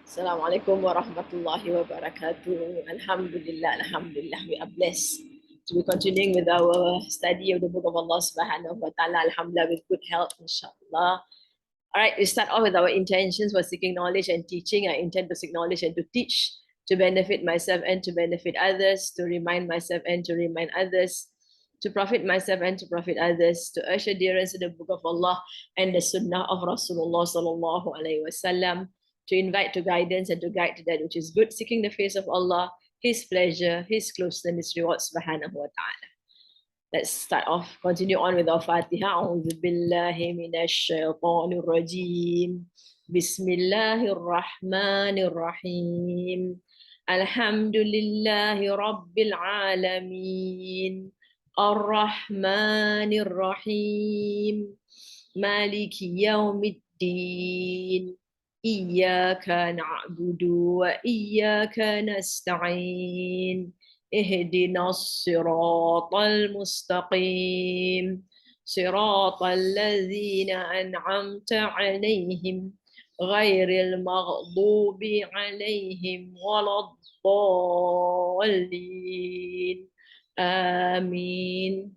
Assalamualaikum warahmatullahi wabarakatuh. Alhamdulillah, Alhamdulillah. We are blessed to be continuing with our study of the book of Allah subhanahu wa ta'ala. Alhamdulillah, with good health, inshallah. All right, we start off with our intentions for seeking knowledge and teaching. I intend to seek knowledge and to teach, to benefit myself and to benefit others, to remind myself and to remind others, to profit myself and to profit others, to urge adherence to the book of Allah and the sunnah of Rasulullah sallallahu alaihi wasallam, to invite to guidance and to guide to that which is good, seeking the face of Allah, His pleasure, His closeness, His reward, subhanahu wa ta'ala. Let's start off, continue on with our Fatiha. A'udhu billahi minash shaitanir rajim. Bismillahirrahmanirrahim. Alhamdulillahi rabbil alamin. Ar-Rahmanir Rahim. Maliki yawmiddin. إياك نعبد وإياك نستعين اهدنا الصراط المستقيم صراط الذين أنعمت عليهم غير المغضوب عليهم ولا الضالين آمين.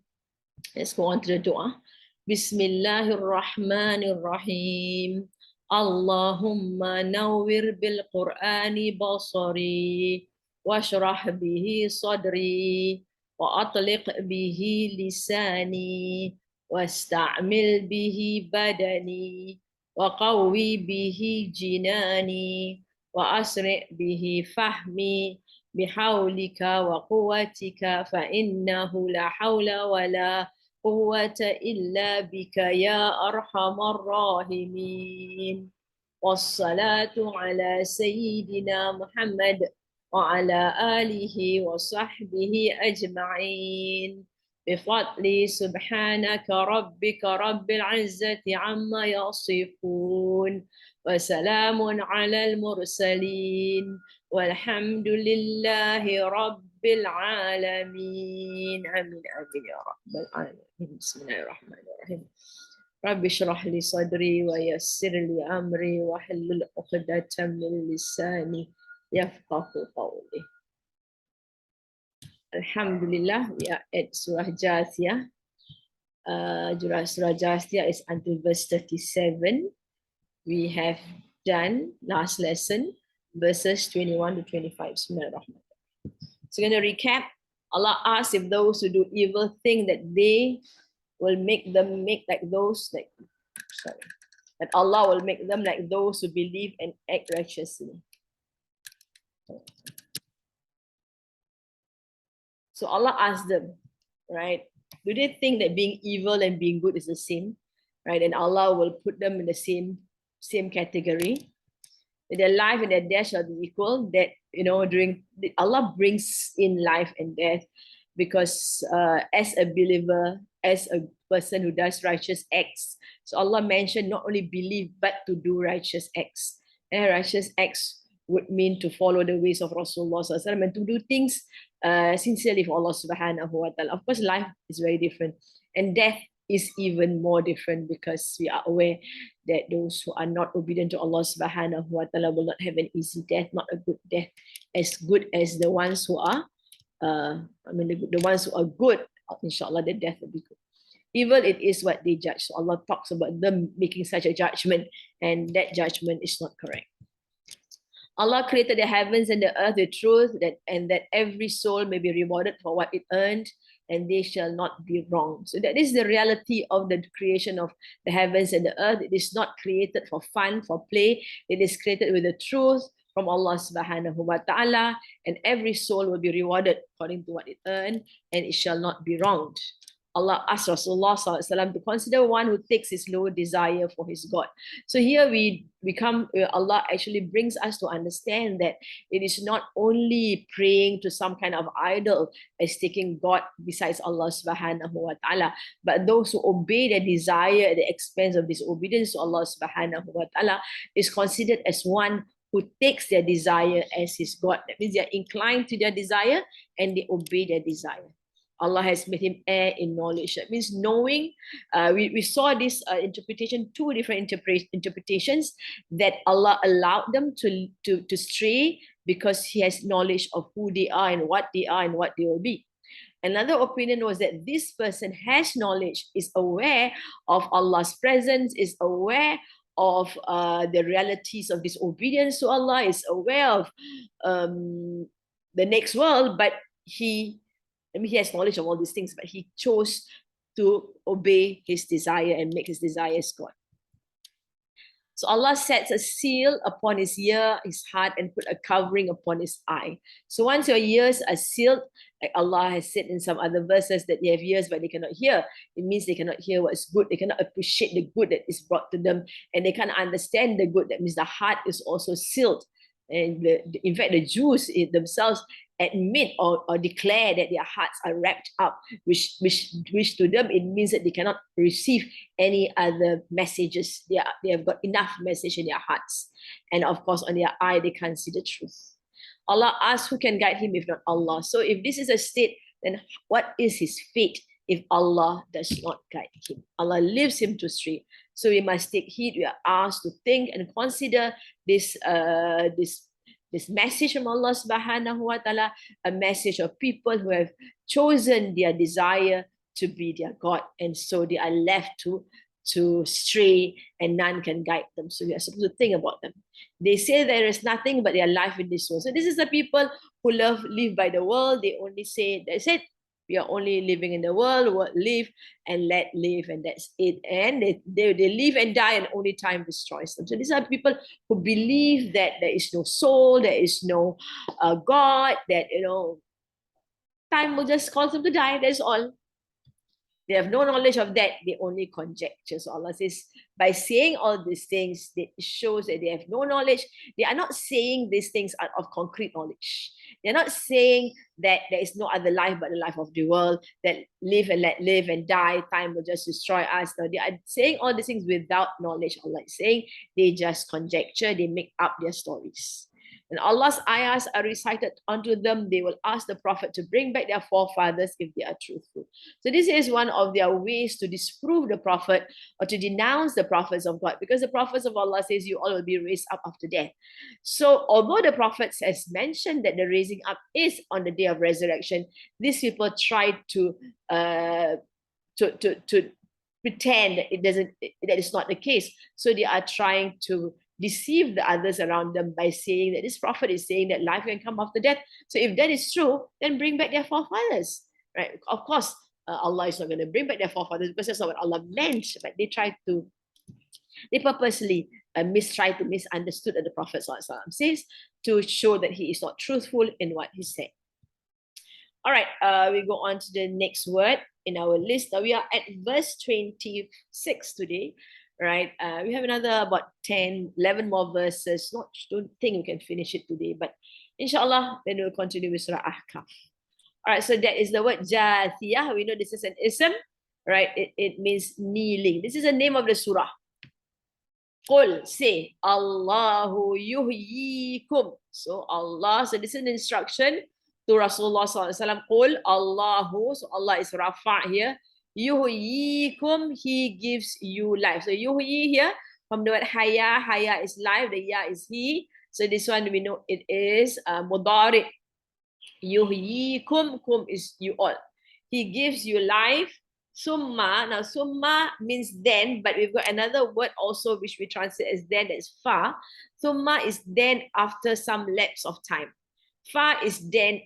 Let's go on to the dua. Bismillahirrahmanirrahim. Allahumma nawwir bil Qur'ani basari washrah bihi sadri wa atliq bihi lisani wasta'mil bihi badani wa qawwi bihi jinani wa asri' bihi fahmi bihawlika wa quwwatika fa innahu la hawla wa la قوة إلا بك يا أرحم الراحمين والصلاة على سيدنا محمد وعلى آله وصحبه أجمعين بفضل سبحانك ربك رب العزة عما يصفون وسلام على المرسلين والحمد لله رب العالمين آمين آمين يا رب العالمين بسم الله الرحمن الرحيم رب اشرح لي صدري ويسر لي أمري واحلل عقدة من لساني يفقه قولي. Alhamdulillah, we are at Surah Jaathiah. Surah Jaathiah is until verse 37. We have done last lesson, verses 21 to 25. Bismillahirrahmanirrahim. So we're going to recap. Allah asks if those who do evil think that they will make them make like those, that Allah will make them like those who believe and act righteously. So Allah asks them, right? Do they think that being evil and being good is the same, right? And Allah will put them in the same category. That their life and their death shall be equal. That during Allah brings in life and death because as a believer, as a person who does righteous acts, so Allah mentioned not only believe but to do righteous acts. And righteous acts would mean to follow the ways of Rasulullah and to do things sincerely for Allah subhanahu wa ta'ala. Of course, life is very different, and death is even more different because we are aware that those who are not obedient to Allah subhanahu wa ta'ala will not have an easy death, not a good death, as good as the ones who are the ones who are good, inshallah, the death will be good. Evil, it is what they judge. So Allah talks about them making such a judgment, and that judgment is not correct. Allah created the heavens and the earth with truth, and that every soul may be rewarded for what it earned, and they shall not be wronged. So that is the reality of the creation of the heavens and the earth. It is not created for fun, for play. It is created with the truth from Allah subhanahu wa ta'ala, and every soul will be rewarded according to what it earned, and it shall not be wronged. Allah asked Rasulullah to consider one who takes his low desire for his God. So here Allah actually brings us to understand that it is not only praying to some kind of idol as taking God besides Allah subhanahu wa ta'ala, but those who obey their desire at the expense of disobedience to Allah subhanahu wa ta'ala is considered as one who takes their desire as his God. That means they are inclined to their desire and they obey their desire. Allah has made him heir in knowledge. That means knowing. We saw this interpretation, two different interpretations, that Allah allowed them to stray because He has knowledge of who they are and what they are and what they will be. Another opinion was that this person has knowledge, is aware of Allah's presence, is aware of the realities of disobedience to Allah, is aware of the next world, but he has knowledge of all these things, but he chose to obey his desire and make his desires God. So Allah sets a seal upon his ear, his heart, and put a covering upon his eye. So once your ears are sealed, like Allah has said in some other verses that they have ears but they cannot hear, it means they cannot hear what's good, they cannot appreciate the good that is brought to them, and they can't understand the good. That means the heart is also sealed. And in fact, the Jews themselves admit or declare that their hearts are wrapped up, which to them it means that they cannot receive any other messages. They have got enough message in their hearts, and of course on their eye they can't see the truth. Allah asks, who can guide him if not Allah? So if this is a state, then what is his fate if Allah does not guide him? Allah leaves him to stray. So we must take heed. We are asked to think and consider this message from Allah subhanahu wa ta'ala, a message of people who have chosen their desire to be their God, and so they are left to stray and none can guide them. So we are supposed to think about them. They say there is nothing but their life in this world. So this is the people who live by the world. They only say, they said, we are only living in the world, live and let live, and that's it. And they live and die, and only time destroys them. So these are people who believe that there is no soul, there is no God, that, time will just cause them to die, that's all. They have no knowledge of that, they only conjecture. So Allah says, by saying all these things, it shows that they have no knowledge. They are not saying these things out of concrete knowledge. They're not saying that there is no other life but the life of the world, that live and let live and die, time will just destroy us. No, they are saying all these things without knowledge. Allah is saying they just conjecture, they make up their stories. And Allah's ayahs are recited unto them. They will ask the Prophet to bring back their forefathers if they are truthful. So this is one of their ways to disprove the Prophet or to denounce the prophets of God, because the prophets of Allah says you all will be raised up after death. So although the prophets has mentioned that the raising up is on the day of resurrection, these people tried to pretend that is not the case. So they are trying to deceive the others around them by saying that this prophet is saying that life can come after death. So if that is true, then bring back their forefathers, right? Of course, Allah is not going to bring back their forefathers because that's not what Allah meant. But they purposely try to misunderstood what the Prophet says to show that he is not truthful in what he said. All right, we go on to the next word in our list. Now we are at verse 26 today. Right, we have another about 10, 11 more verses. Don't think we can finish it today, but inshallah, then we'll continue with Surah Ahqaf. All right, so that is the word jaathiah. We know this is an ism, right? It means kneeling. This is the name of the surah. Qul, say, Allahu yuhyikum. So Allah, so this is an instruction to Rasulullah SAW. Qul, Allahu, so Allah is rafa' here. Yuhyikum, he gives you life. So yuhyi here, from the word haya, haya is life, the ya is he. So this one we know it is mudari. Yuhyikum, kum is you all. He gives you life. Summa, now summa means then, but we've got another word also which we translate as then, that is fa. Summa is then after some lapse of time. Fa is then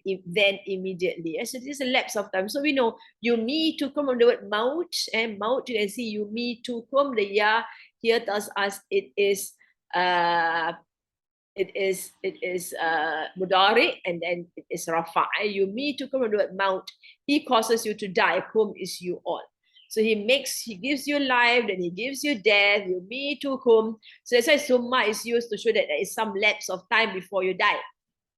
immediately. So this is a lapse of time. So we know yumitukum from the word maut, and maut you can see yumitukum. The ya here tells us it is mudari, and then it is rafa. Yumitukum from the word maut. He causes you to die. Kum is you all. So he gives you life, then he gives you death. Yumitukum. So that's why summa is used to show that there is some lapse of time before you die.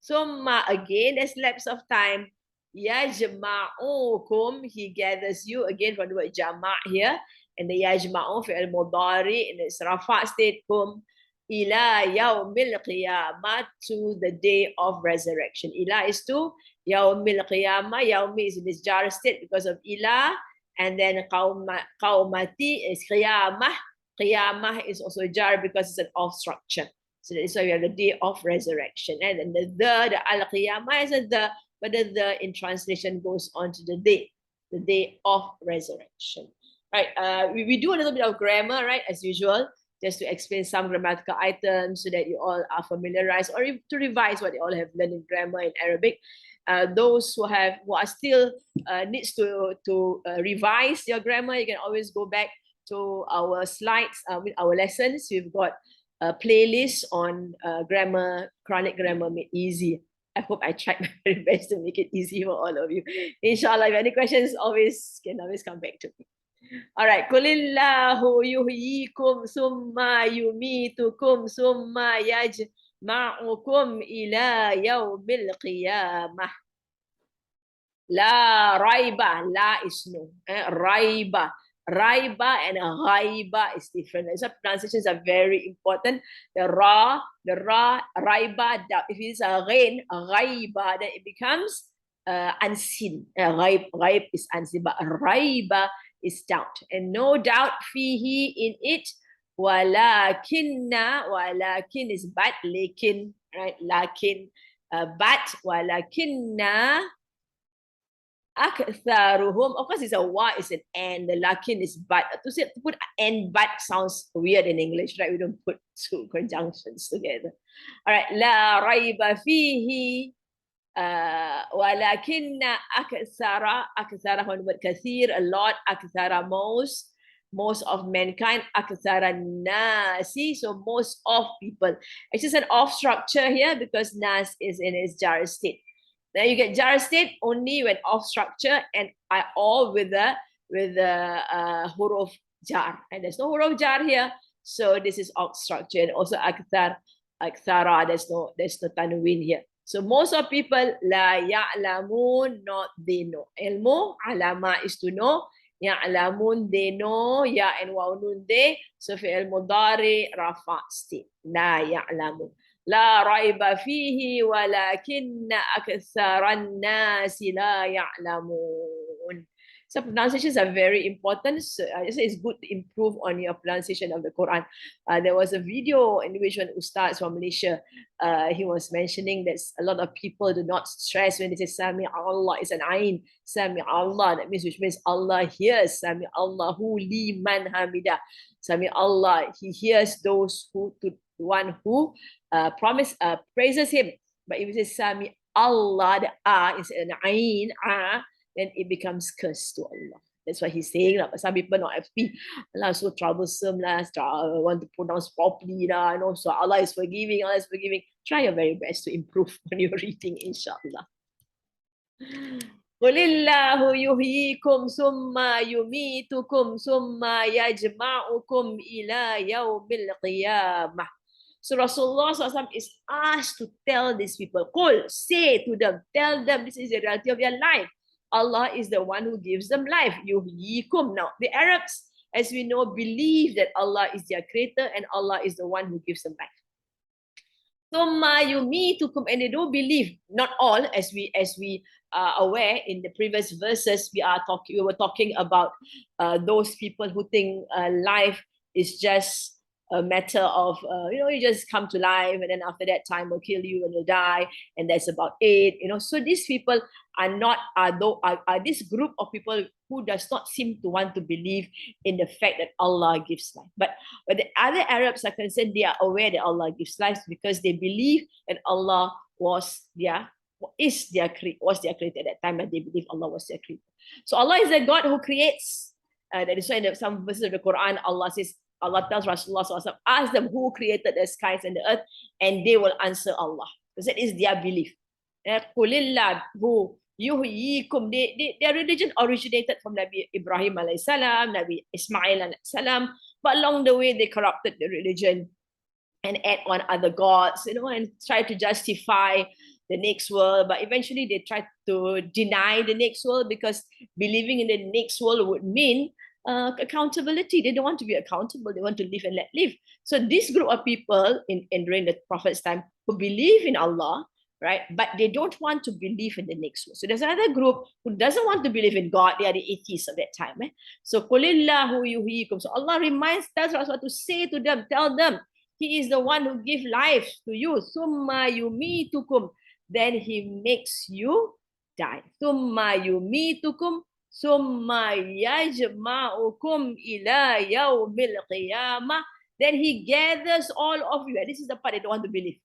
Summa, again, there's lapse of time. Yajma'ukum, he gathers you, again from the word jama' here, and the yajma'u fi'al mudari, and it's rafa' state kum, ila yawmil qiyamah, to the day of resurrection. Ila is to, Yawmil qiyamah. Yawmi is in this jar state because of ila. And then qawmati is qiyamah. Qiyamah is also jar because it's an off structure. So that is why we have the day of resurrection. And then the al-qiyamah is a the, but the in translation goes on to the day of resurrection. Right, we do a little bit of grammar, right, as usual, just to explain some grammatical items so that you all are familiarized, or to revise what you all have learned in grammar in Arabic. Those who are still needs to revise your grammar, you can always go back to our slides with our lessons. We've got a playlist on grammar, Quranic grammar made easy. I hope I tried my very best to make it easy for all of you. Inshallah, if you have any questions, can always come back to me. All right. Qulillahu yuhyikum summa yumitukum summa yajma'ukum ila yawmil qiyamah. La raiba. La is no. Raiba. Raiba and ghaiba is different. So pronunciations are very important. The ra, raiba. If it's a ghain, ghaiba, then it becomes unseen. Ghaib is unseen, but raiba is doubt. And no doubt fihi in it. Walakinna, walakin is but, lekin, right? Lakin, but, walakinna aktharuhum. Of course, it's a wa, it's an and. The lakin is but. To put and but sounds weird in English, right? We don't put two conjunctions together. All right. La raiba fihi. Walakinna akthara from the word kathir, a lot, akthara most of mankind, akthara nasi, so most of people. It's just an off structure here because nas is in its jar state. Now you get jar state only when off structure and all with the huruf jar, and there's no huruf jar here, so this is off structure. And also akthara, there's no tanwin here. So most of people la ya'lamun, not they know. Ilmu alama is to know. Ya'lamun, they know. Ya and waw nun they. So fi'il mudari rafa state. La ya'lamun. La raiba fihi walakinna aktharan nasi la ya'lamun. So pronunciations are very important. So I say it's good to improve on your pronunciation of the Quran. There was a video in which one ustaz from Malaysia, he was mentioning that a lot of people do not stress when they say Sami Allah. It's an ain. Sami Allah. That means, which means Allah hears. Sami Allahu liman hamida. Sami Allah. He hears those who, to one who praises him. But if you say Sami Allah, the is an ain, then it becomes curse to Allah. That's what he's saying. Some people not happy. Allah is so troublesome. Want to pronounce properly. So Allah is forgiving. Allah is forgiving. Try your very best to improve on your reading, inshallah. Qulillahu yuhyikum summa yumitukum summa yajma'ukum ila yawmil qiyamah. So Rasulullah SAW is asked to tell these people, Qul, say to them, tell them this is the reality of your life. Allah is the one who gives them life. Yuhyikum. Now, the Arabs, as we know, believe that Allah is their creator and Allah is the one who gives them life. Thumma yumitukum, and they don't believe, not all, as we are aware in the previous verses, we were talking about those people who think life is just a matter of, you just come to life and then after that time will kill you and you'll die, and that's about it. So these people are not, are this group of people who does not seem to want to believe in the fact that Allah gives life. But the other Arabs are concerned, they are aware that Allah gives life because they believe that Allah was their creator at that time, and they believe Allah was their creator. So Allah is the God who creates. That is why in some verses of the Quran, Allah tells Rasulullah SAW, ask them who created the skies and the earth, and they will answer Allah. Because that is their belief. Who yuhyikum. Their religion originated from Nabi Ibrahim alayhi salam, Nabi Ismail alayhi salam, but along the way they corrupted the religion and add on other gods, and try to justify the next world. But eventually they tried to deny the next world because believing in the next world would mean accountability. They don't want to be accountable. They want to live and let live. So this group of people in during the Prophet's time who believe in Allah, right? But they don't want to believe in the next world. So there's another group who doesn't want to believe in God. They are the atheists of that time. So Qulillahu yuhyikum. So Allah tells us what to say to them, tell them, He is the one who gives life to you. Summa yumitukum. Then He makes you die. Summa yumitukum. Summa yajma'ukum ila yawmil qiyamah. Then He gathers all of you. And this is the part they don't want to believe.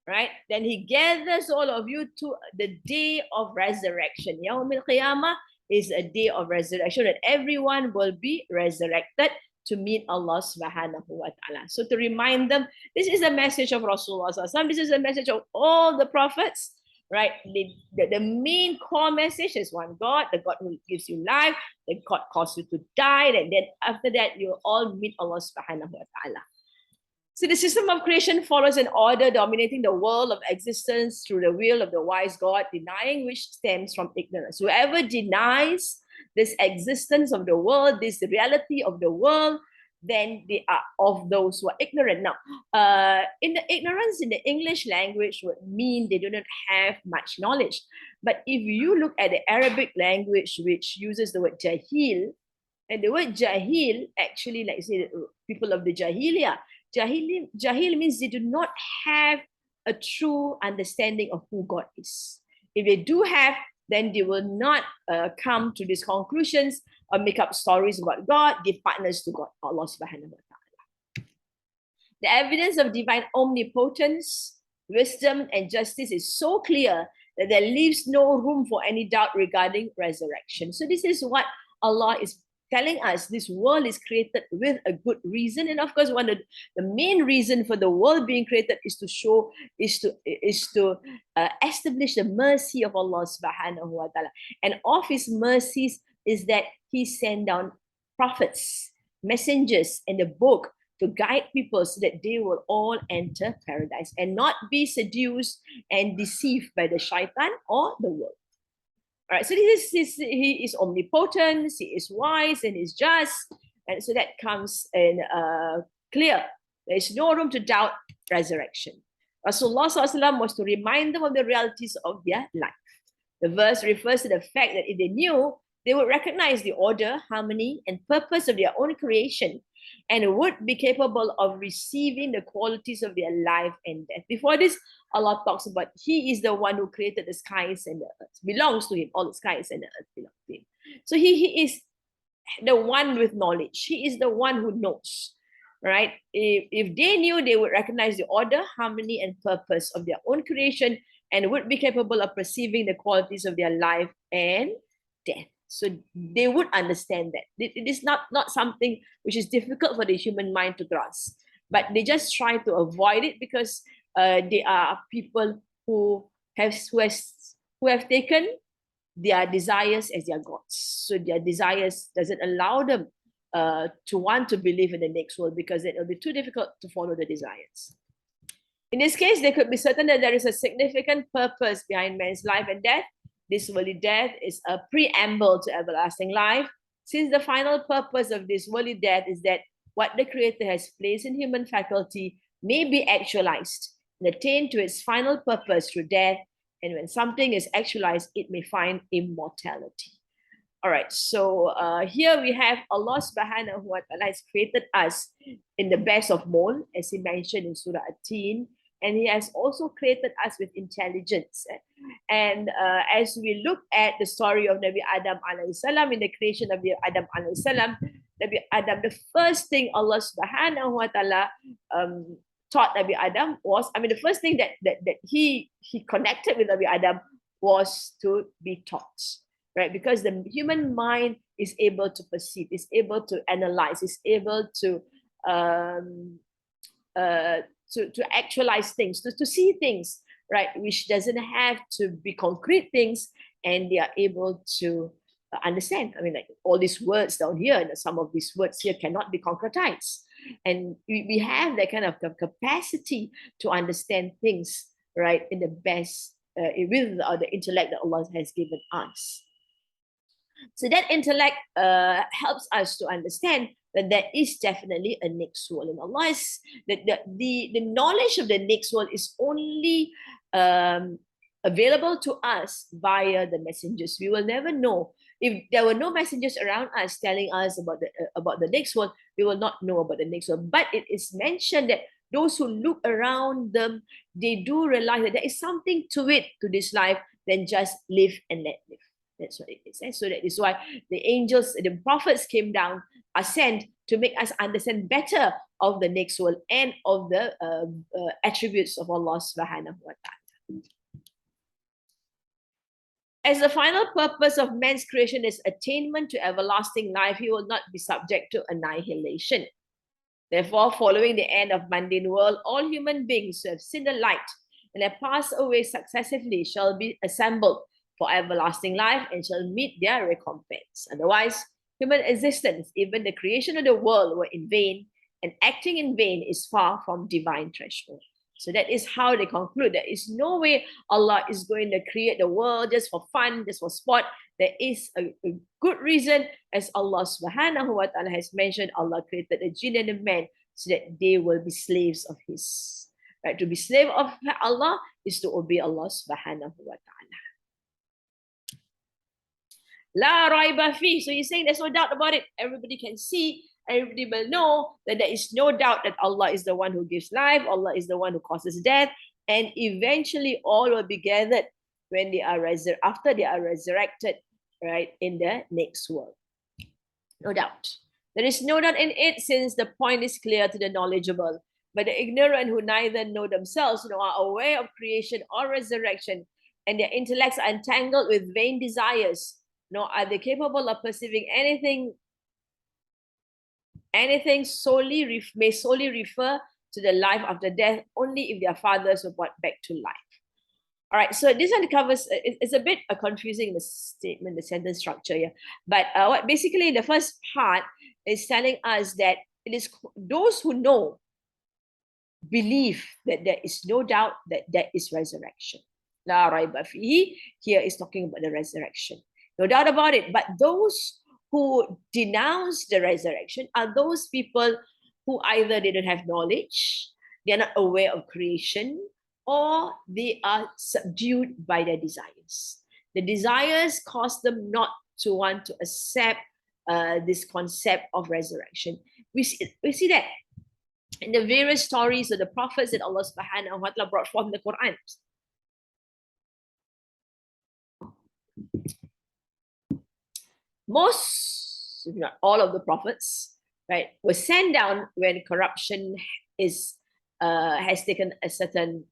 Right? Then He gathers all of you to the day of resurrection. Yawmil Qiyamah is a day of resurrection that everyone will be resurrected to meet Allah subhanahu wa ta'ala. So to remind them, this is the message of Rasulullah. This is the message of all the prophets, right? The main core message is one God, the God who gives you life, the God causes you to die, and then after that, you'll all meet Allah subhanahu wa ta'ala. So the system of creation follows an order dominating the world of existence through the will of the wise God, denying which stems from ignorance. Whoever denies this existence of the world, this reality of the world, then they are of those who are ignorant. Now, in the ignorance in the English language would mean they do not have much knowledge. But if you look at the Arabic language, which uses the word jahil, and the word jahil actually, like say, people of the jahiliyyah, Jahil means they do not have a true understanding of who God is. If they do have, then they will not come to these conclusions or make up stories about God, give partners to God, Allah subhanahu wa ta'ala. The evidence of divine omnipotence, wisdom, and justice is so clear that there leaves no room for any doubt regarding resurrection. So this is what Allah is telling us. This world is created with a good reason, and of course, one of the main reason for the world being created is to establish the mercy of Allah subhanahu wa ta'ala. And of His mercies is that He sent down prophets, messengers, and the book to guide people so that they will all enter paradise and not be seduced and deceived by the shaitan or the world. All right, so He is omnipotent, He is wise, and He's just. And so that comes in clear. There is no room to doubt resurrection. Rasulullah SAW was to remind them of the realities of their life. The verse refers to the fact that if they knew, they would recognize the order, harmony, and purpose of their own creation and would be capable of receiving the qualities of their life and death. Before this, Allah talks about He is the one who created the skies and the earth. Belongs to Him. All the skies and the earth belong to Him. So he is the one with knowledge. He is the one who knows, right? If they knew, they would recognize the order, harmony, and purpose of their own creation and would be capable of perceiving the qualities of their life and death. So they would understand that. It is not something which is difficult for the human mind to grasp, but they just try to avoid it because they are people who have taken their desires as their gods. So their desires doesn't allow them to want to believe in the next world because it will be too difficult to follow the desires. In this case, they could be certain that there is a significant purpose behind man's life and death. This worldly death is a preamble to everlasting life, since the final purpose of this worldly death is that what the Creator has placed in human faculty may be actualized and attain to its final purpose through death. And when something is actualized, it may find immortality. All right, so here we have Allah subhanahu wa ta'ala has created us in the best of mold, as He mentioned in Surah At-Tin. And He has also created us with intelligence. And as we look at the story of Nabi Adam alayhi salam, in the creation of Nabi Adam alayhi salam, Nabi Adam, the first thing Allah subhanahu wa ta'ala taught Nabi Adam was, the first thing that he connected with Nabi Adam was to be taught, right? Because the human mind is able to perceive, is able to analyze, is able to actualize things, to see things, right, which doesn't have to be concrete things, and they are able to understand. Like all these words down here, and some of these words here cannot be concretized. And we have that kind of capacity to understand things, right, in the best, with the intellect that Allah has given us. So that intellect helps us to understand that there is definitely a next world. And Allah is, the knowledge of the next world is only available to us via the messengers. We will never know. If there were no messengers around us telling us about the next world, we will not know about the next world. But it is mentioned that those who look around them, they do realize that there is something to it, to this life, than just live and let live. That's what it is. And so that is why the angels, the prophets came down, are sent to make us understand better of the next world and of the attributes of Allah subhanahu wa ta'ala. As the final purpose of man's creation is attainment to everlasting life, he will not be subject to annihilation. Therefore, following the end of mundane world, all human beings who have seen the light and have passed away successively shall be assembled for everlasting life and shall meet their recompense. Otherwise, human existence, even the creation of the world, were in vain, and acting in vain is far from divine threshold. So that is how they conclude. There is no way Allah is going to create the world just for fun, just for sport. There is a good reason, as Allah subhanahu wa ta'ala has mentioned. Allah created the jinn and the man so that they will be slaves of His. Right? To be slave of Allah is to obey Allah subhanahu wa ta'ala. La raiba fi. So he's saying there's no doubt about it. Everybody can see, everybody will know that there is no doubt that Allah is the one who gives life, Allah is the one who causes death, and eventually all will be gathered when they are after they are resurrected, right, in the next world. No doubt. There is no doubt in it, since the point is clear to the knowledgeable. But the ignorant, who neither know themselves nor are aware of creation or resurrection, and their intellects are entangled with vain desires, nor are they capable of perceiving anything may solely refer to the life after death only if their fathers were brought back to life. All right, so this one covers, it's a bit confusing, the statement, the sentence structure here. But what basically the first part is telling us that it is those who know, believe that there is no doubt that there is resurrection. La raiba fihi, here is talking about the resurrection. No doubt about it. But those who denounce the resurrection are those people who either they don't have knowledge, they are not aware of creation, or they are subdued by their desires. The desires cause them not to want to accept this concept of resurrection. We see that in the various stories of the prophets that Allah subhanahu wa ta'ala brought forth in the Quran. Most, if not all of the prophets, right, were sent down when corruption has taken a certain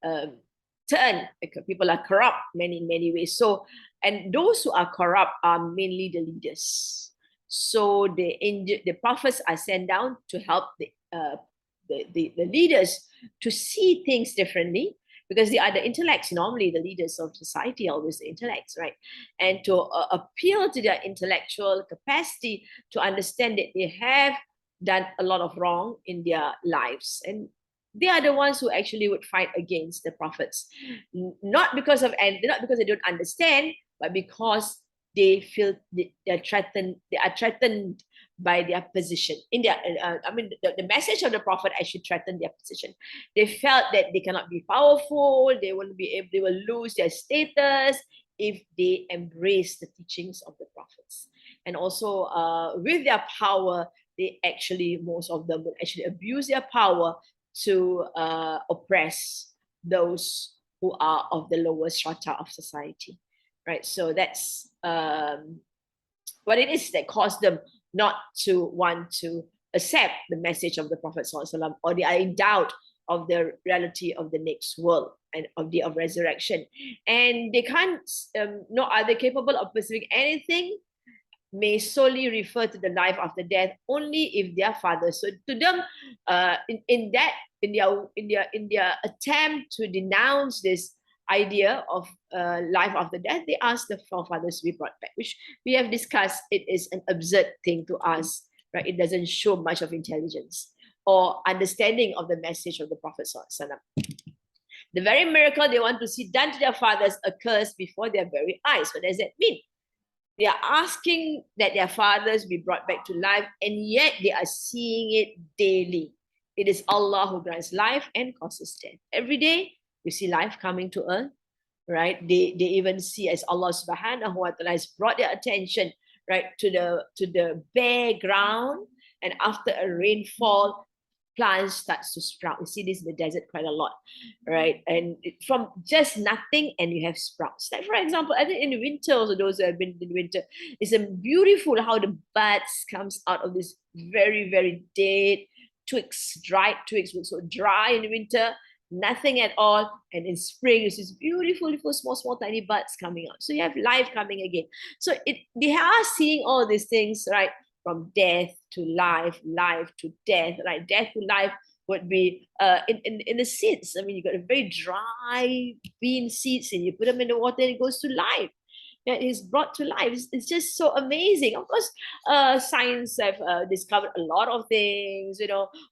turn. People are corrupt in many ways. So, and those who are corrupt are mainly the leaders. So the prophets are sent down to help the leaders to see things differently, because they are the intellects. Normally, the leaders of society are always the intellects, right? And to appeal to their intellectual capacity to understand that they have done a lot of wrong in their lives. And they are the ones who actually would fight against the prophets. Not because they don't understand, but because they feel they are threatened by their position. In their, the message of the prophet actually threatened their position. They felt that they cannot be powerful. They will lose their status if they embrace the teachings of the prophets. And also, with their power, most of them will actually abuse their power to oppress those who are of the lower strata of society, right? So that's what it is that caused them not to want to accept the message of the Prophet ﷺ, or they are in doubt of the reality of the next world and of the resurrection. And they can't, nor are they capable of perceiving anything may solely refer to the life after death only if their fathers. So to them, in their attempt to denounce this idea of life after death, they ask the forefathers to be brought back, which we have discussed. It is an absurd thing to ask, right? It doesn't show much of intelligence or understanding of the message of the Prophet ﷺ. The very miracle they want to see done to their fathers occurs before their very eyes. What does that mean? They are asking that their fathers be brought back to life, and yet they are seeing it daily. It is Allah who grants life and causes death. Every day, we see life coming to earth, right? They even see as Allah subhanahu wa ta'ala has brought their attention, right, to the bare ground, and after a rainfall, plants starts to sprout. You see this in the desert quite a lot, right? And from just nothing, and you have sprouts. Like for example, I think in the winter, also those who have been in winter, it's a beautiful how the buds comes out of this very, very dead twigs, dried twigs, look so dry in the winter, nothing at all. And in spring, it's this beautiful, beautiful, small, small, tiny buds coming out. So you have life coming again. So they are seeing all these things, right? From death to life, life to death, right? Death to life would be in the seeds. I mean, you got a very dry bean seeds and you put them in the water and it goes to life. That is brought to life. It's just so amazing. Of course, science have discovered a lot of things.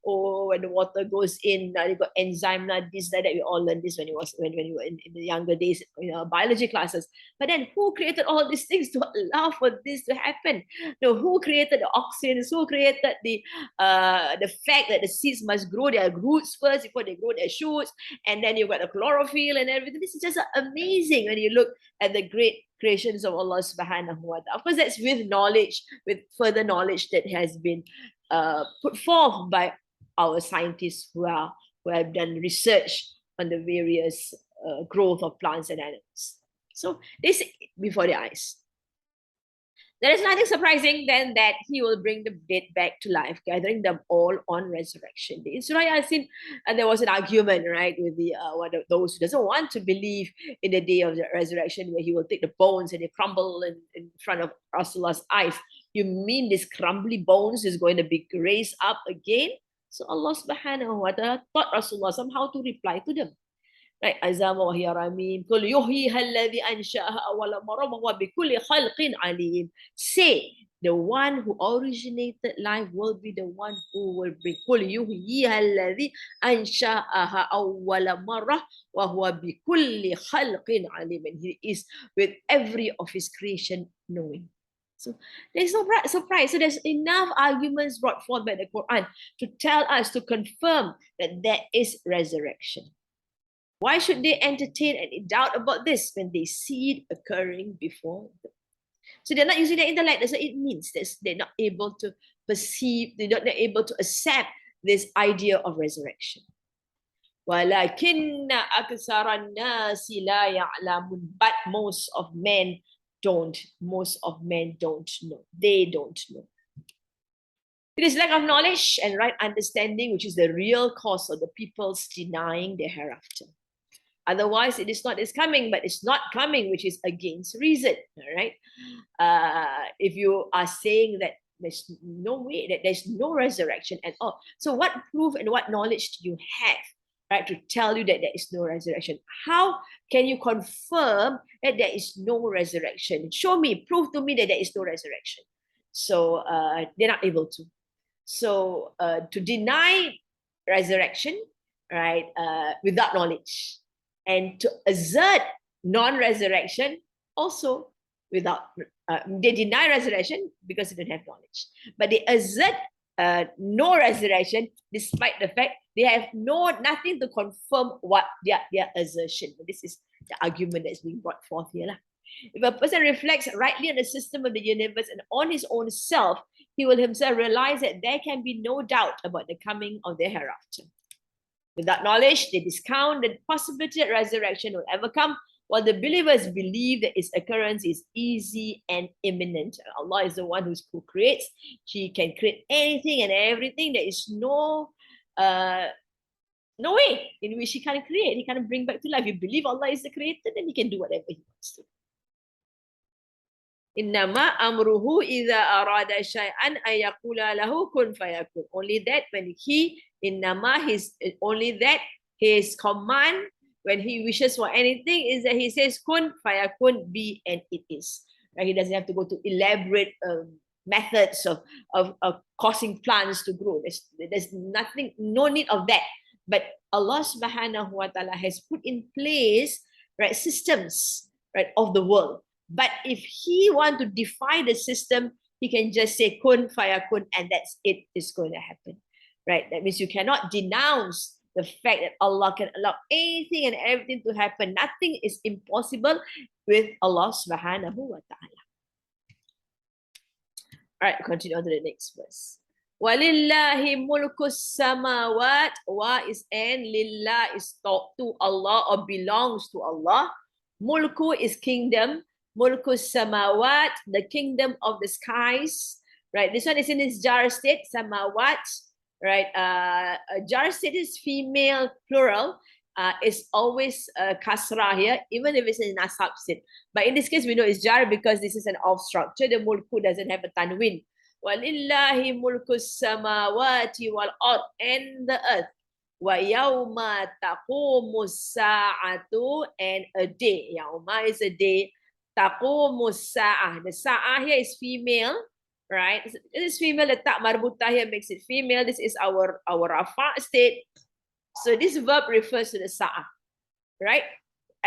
Oh, when the water goes in, you got enzyme, this, that. We all learned this when we were in the younger days, biology classes. But then, who created all these things to allow for this to happen? Who created the oxygen? Who created the fact that the seeds must grow their roots first before they grow their shoots, and then you've got the chlorophyll and everything. This is just amazing when you look at the great creations of Allah subhanahu wa ta'ala. Of course, that's with knowledge, with further knowledge that has been put forth by our scientists who have done research on the various growth of plants and animals. So this before their eyes. There is nothing surprising then that he will bring the dead back to life, gathering them all on resurrection day. In Surah Yasin, there was an argument, right, with the one of those who doesn't want to believe in the day of the resurrection, where he will take the bones and they crumble in front of Rasulullah's eyes. You mean these crumbly bones is going to be raised up again? So Allah subhanahu wa ta'ala taught Rasulullah somehow to reply to them. Right, Azama wa hiya ramim. Qul yuhyiha alladhi ansha'aha awwala marra wa huwa bikulli khalqin alim. Say, the one who originated life will be the one who will bring. Qul yuhyiha alladhi ansha'aha awwala marra wa huwa bikulli khalqin alim. And he is with every of his creation knowing. So there's no surprise. So there's enough arguments brought forth by the Quran to tell us, to confirm that there is resurrection. Why should they entertain any doubt about this when they see it occurring before them? So they're not using their intellect. That's what it means. They're not able to perceive, they're not able to accept this idea of resurrection. وَلَكِنَّ أَكْثَرَ النَّاسِ لَا يَعْلَمُونَ. But most of men don't. Most of men don't know. They don't know. It is lack of knowledge and right understanding which is the real cause of the people's denying the hereafter. Otherwise, it is not, it's coming, but it's not coming, which is against reason, all right? If you are saying that there's no way, that there's no resurrection at all. So what proof and what knowledge do you have, right, to tell you that there is no resurrection? How can you confirm that there is no resurrection? Show me, prove to me that there is no resurrection. So they're not able to. So to deny resurrection, right, without knowledge, and to assert non-resurrection also without, they deny resurrection because they don't have knowledge. But they assert no resurrection despite the fact they have nothing to confirm what their assertion. This is the argument that's being brought forth here. If a person reflects rightly on the system of the universe and on his own self, he will himself realize that there can be no doubt about the coming of the hereafter. Without knowledge, they discount the possibility that resurrection will ever come, while the believers believe that its occurrence is easy and imminent. Allah is the one who creates. He can create anything and everything. There is no way in which He can create. He can bring back to life. If you believe Allah is the creator, then He can do whatever He wants to. Innama amruhu idha arada shay'an ay yaqula lahu kun fayakun. Only that when his command when he wishes for anything is that he says kun fayakun, be, and it is. Right? He doesn't have to go to elaborate methods of causing plants to grow. There's nothing, no need of that. But Allah subhanahu wa ta'ala has put in place, right, systems, right, of the world. But if He wants to defy the system, He can just say kun fayakun, and that's it is going to happen. Right? That means you cannot denounce the fact that Allah can allow anything and everything to happen. Nothing is impossible with Allah subhanahu wa ta'ala. All right, continue on to the next verse. Walillahi mulkus samawat. Wa is and lillah is taught to Allah or belongs to Allah. Mulku is kingdom. Mulkus samawat, the kingdom of the skies. Right, this one is in its jar state, samawat. Right, jar state is female plural. Is always kasrah here, even if it's in nasab state. But in this case, we know it's jar because this is an off structure. The mulku doesn't have a tanwin. Walillahi mulkus samawati wal ard, and the earth. Wa yawma taqumus sa'atu, and a day. Yawma is a day. Taqumus sa'ah. The sa'ah here is female, right? This is female. The ta' marbutah here makes it female. This is our rafa state. So this verb refers to the sa'ah, right?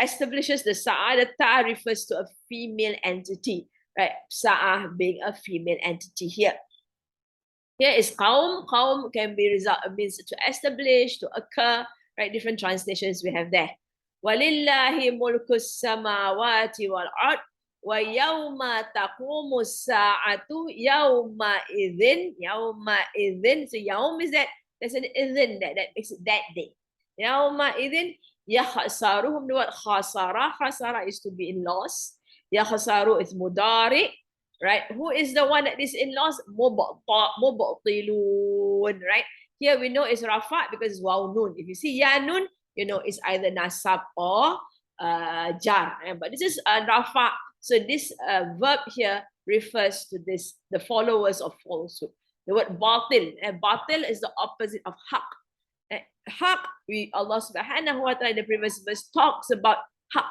Establishes the sa'ah. The ta' refers to a female entity, right? Sa'ah being a female entity here. Here is qaum. Qaum can be means to establish, to occur, right? Different translations we have there. Walillahi mulkus samawati wal ard. Wa yawma taqumus sa'atu yawma idhin. Yawma idhin. So yawm is that. There's an idhin that makes it that day. Yawma idhin yakhsaruhum. The word khasara. Khasara is to be in loss. Yakhsaru is mudari. Right? Who is the one that is in loss? Mubatilun. Right? Here we know it's rafa because it's waw nun. If you see ya nun, you know it's either nasab or jar. But this is rafa. So this verb here refers to this, the followers of falsehood. The word batil. Batil is the opposite of haq. Haq, Allah subhanahu wa ta'ala in the previous verse talks about haq.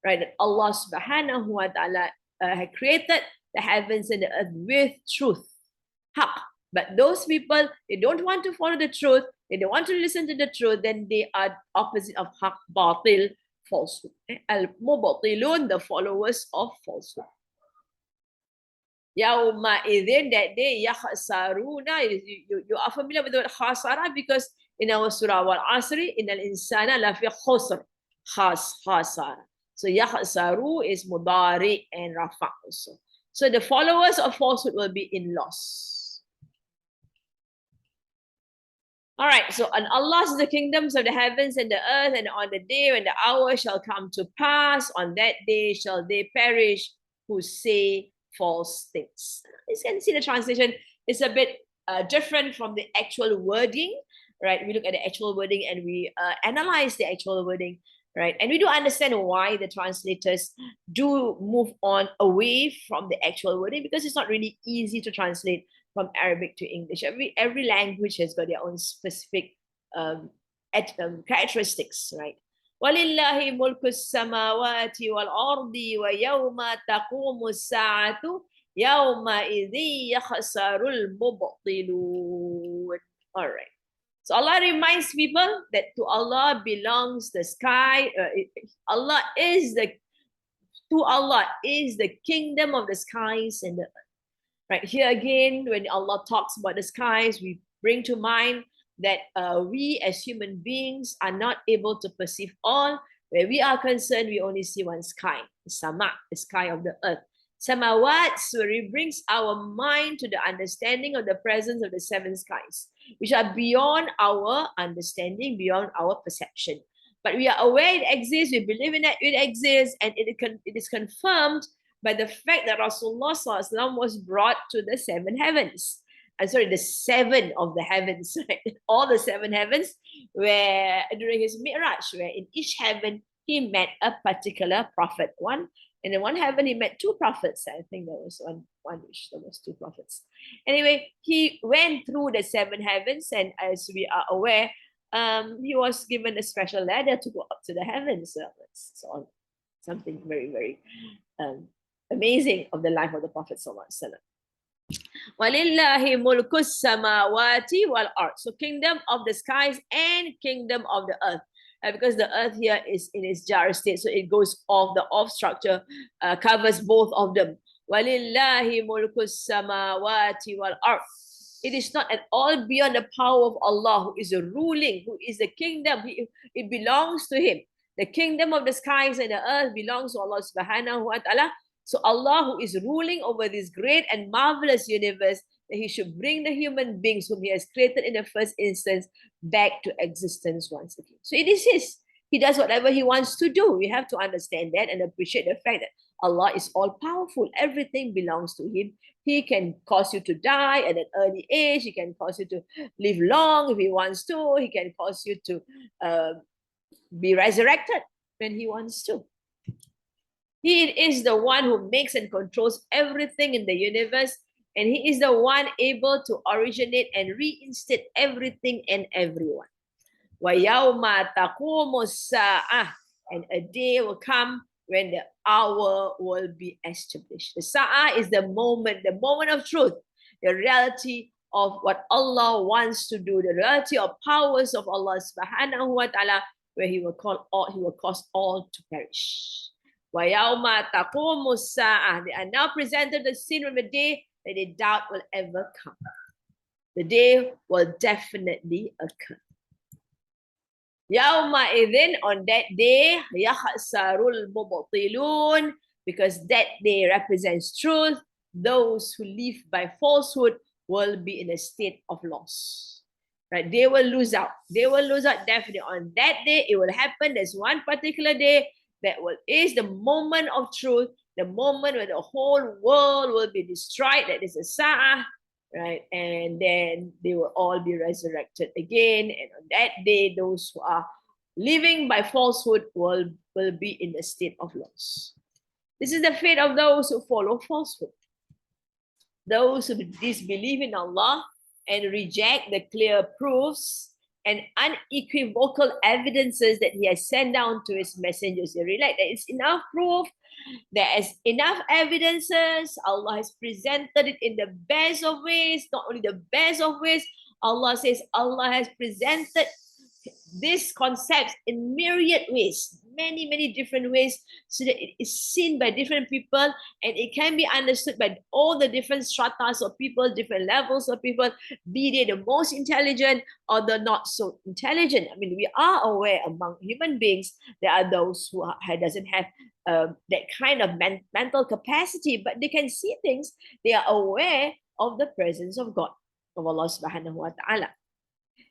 Right? That Allah subhanahu wa ta'ala had created the heavens and the earth with truth. Haq. But those people, they don't want to follow the truth, they don't want to listen to the truth, then they are opposite of haq, batil, falsehood. Al-mubatilun, the followers of falsehood. Yawma idhin, that day, yakhsaruna. You are familiar with the word khasara because in our surah wal asri, in al-insana lafi khusr. Khasara. So yakhsaru is mudari and rafa also. So the followers of falsehood will be in loss. All right, so and Allah is the kingdoms of the heavens and the earth, and on the day when the hour shall come to pass, on that day shall they perish who say false things. You can see the translation is a bit different from the actual wording, right? We look at the actual wording and we analyze the actual wording, right? And we do understand why the translators do move on away from the actual wording because it's not really easy to translate from Arabic to English. Every language has got their own specific characteristics, right? وَلِلَّهِ مُلْكُ السَّمَاوَاتِ وَالْأَرْضِ وَيَوْمَ تَقُومُ السَّاعَةُ يَوْمَئِذٍ يَخْسَرُ الْمُبْطِلُونَ. All right. So Allah reminds people that to Allah belongs the sky. To Allah is the kingdom of the skies and the earth. Right here again, when Allah talks about the skies, we bring to mind that we as human beings are not able to perceive all. Where we are concerned, we only see one sky, the sama, the sky of the earth. Samawat, so it brings our mind to the understanding of the presence of the seven skies, which are beyond our understanding, beyond our perception. But we are aware it exists, we believe in it, it exists, and it is confirmed by the fact that Rasulullah was brought to the seven heavens. The seven of the heavens, right? All the seven heavens, where during his Mi'raj, where in each heaven he met a particular prophet. In one heaven he met two prophets. I think there was one which there was two prophets. Anyway, he went through the seven heavens, and as we are aware, he was given a special ladder to go up to the heavens. So that's something very, very amazing of the life of the Prophet Sallallahu Alaihi Wasallam. Walillahi mulkus samawati wal ard. So kingdom of the skies and kingdom of the earth. Because the earth here is in its jar state, so it goes off, the off structure covers both of them. Walillahi mulkus samawati wal ard. It is not at all beyond the power of Allah, who is a ruling, who is the kingdom. It belongs to Him. The kingdom of the skies and the earth belongs to Allah subhanahu wa ta'ala. So Allah, who is ruling over this great and marvelous universe, that He should bring the human beings whom He has created in the first instance back to existence once again. So it is His. He does whatever He wants to do. We have to understand that and appreciate the fact that Allah is all powerful. Everything belongs to Him. He can cause you to die at an early age. He can cause you to live long if He wants to. He can cause you to be resurrected when He wants to. He is the one who makes and controls everything in the universe, and He is the one able to originate and reinstate everything and everyone. وَيَوْمَ تَقُومُ السَّاعَةُ, and a day will come when the hour will be established. The Sa'ah is the moment of truth, the reality of what Allah wants to do, the reality of powers of Allah subhanahu wa ta'ala, where He will cause all to perish. وَيَوْمَ تَقُومُ السَّاعَةُ, they are now presented the scene of a day that they doubt will ever come. The day will definitely occur. Yawma idhin, on that day, yakhsarul mubtilun, because that day represents truth. Those who live by falsehood will be in a state of loss. Right? They will lose out. They will lose out definitely. On that day, it will happen. There's one particular day that is the moment of truth, the moment where the whole world will be destroyed. That is a Sa'ah. Right, and then they will all be resurrected again. And on that day, those who are living by falsehood will be in a state of loss. This is the fate of those who follow falsehood. Those who disbelieve in Allah and reject the clear proofs and unequivocal evidences that He has sent down to His messengers. They realize that it's enough proof, there is enough evidences. Allah has presented it in the best of ways, not only the best of ways. Allah says Allah has presented these concepts in myriad ways, many different ways, so that it is seen by different people and it can be understood by all the different stratas of people, different levels of people, be they the most intelligent or the not so intelligent. I mean, we are aware among human beings there are those who doesn't have that kind of mental capacity, but they can see things. They are aware of the presence of God, of Allah subhanahu wa ta'ala.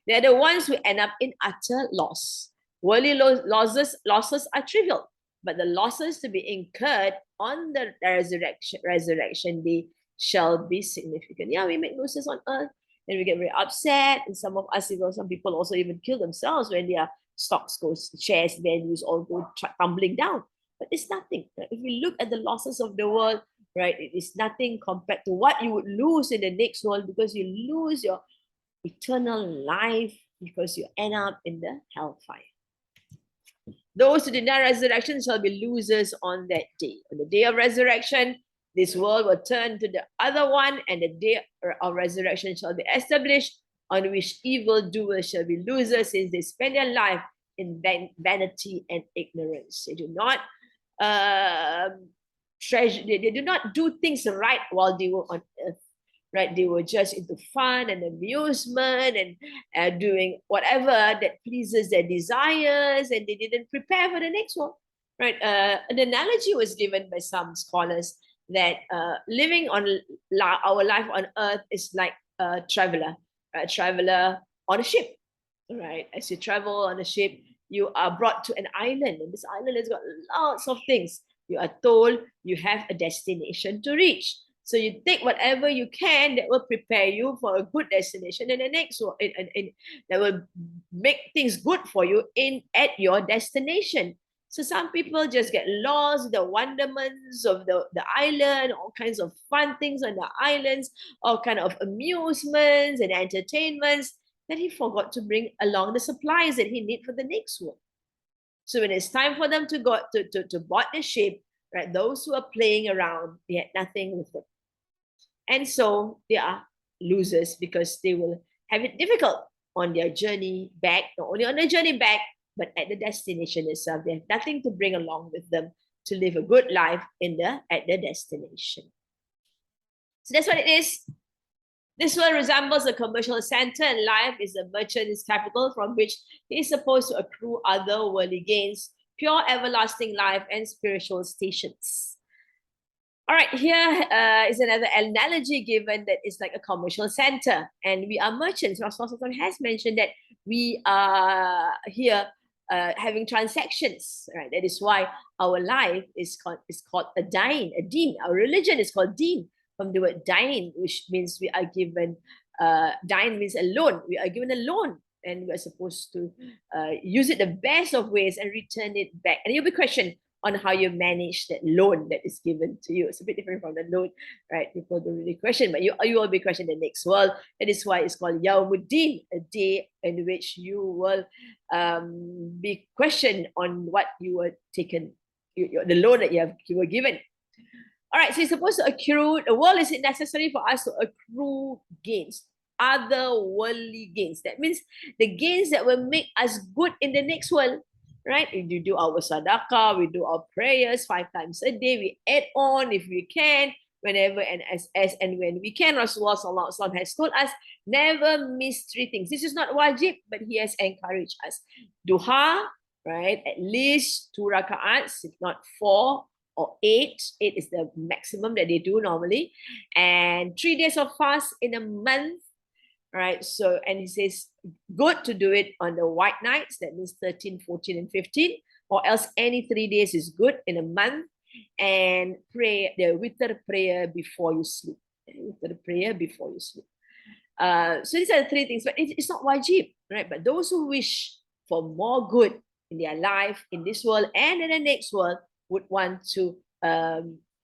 They're the ones who end up in utter loss. Worldly losses are trivial, but the losses to be incurred on the resurrection day shall be significant. Yeah, we make losses on earth and we get very upset, and some of us, some people also even kill themselves when their stocks goes, shares values all go tumbling down. But it's nothing. If you look at the losses of the world, right, it is nothing compared to what you would lose in the next world, because you lose your eternal life because you end up in the hellfire. Those who deny resurrection shall be losers on that day. On the day of resurrection, this world will turn to the other one, and the day of resurrection shall be established, on which evildoers shall be losers, since they spend their life in vanity and ignorance. They do not they do not do things right while they were on earth. Right, they were just into fun and amusement and doing whatever that pleases their desires, and they didn't prepare for the next one. Right, an analogy was given by some scholars that living on our life on earth is like a traveler on a ship. Right, as you travel on a ship, you are brought to an island, and this island has got lots of things. You are told you have a destination to reach. So you take whatever you can that will prepare you for a good destination, and the next one that will make things good for you at your destination. So some people just get lost in the wonderments of the island, all kinds of fun things on the islands, all kind of amusements and entertainments, that he forgot to bring along the supplies that he need for the next one. So when it's time for them to go to board the ship, right, those who are playing around, they had nothing with them. And so they are losers, because they will have it difficult on their journey back, not only on their journey back, but at the destination itself. They have nothing to bring along with them to live a good life at the destination. So that's what it is. This world resembles a commercial center, and life is a merchant's capital from which he is supposed to accrue other worldly gains, pure everlasting life, and spiritual stations. All right, here is another analogy given that it's like a commercial center, and we are merchants. Rasulullah has mentioned that we are here having transactions, right? That is why our life is called a deen. Our religion is called deen, from the word dine, which means we are given, dine means a loan. We are given a loan, and we are supposed to use it the best of ways and return it back. And you'll be questioned on how you manage that loan that is given to you. It's a bit different from the loan, right? People don't really question, but you will be questioned in the next world. That is why it's called Yawmuddin, a day in which you will be questioned on what you were taken, the loan that you were given. All right, so you're supposed to accrue. The world is necessary for us to accrue gains, other worldly gains. That means the gains that will make us good in the next world, right? If you do our sadaqah, we do our prayers 5 times a day, we add on if we can, whenever and as and when we can. Rasulullah Sallallahu Alaihi Wasallam has told us, never miss 3 things. This is not wajib, but he has encouraged us. Duha, right? At least 2 raka'ats, if not 4 or 8. 8 is the maximum that they do normally. And 3 days of fast in a month, right? So, and he says, good to do it on the white nights, that means 13, 14, and 15, or else any 3 days is good in a month. And pray the witr prayer before you sleep. Witr prayer before you sleep. So these are the 3 things, but it's not wajib, right? But those who wish for more good in their life, in this world and in the next world, would want to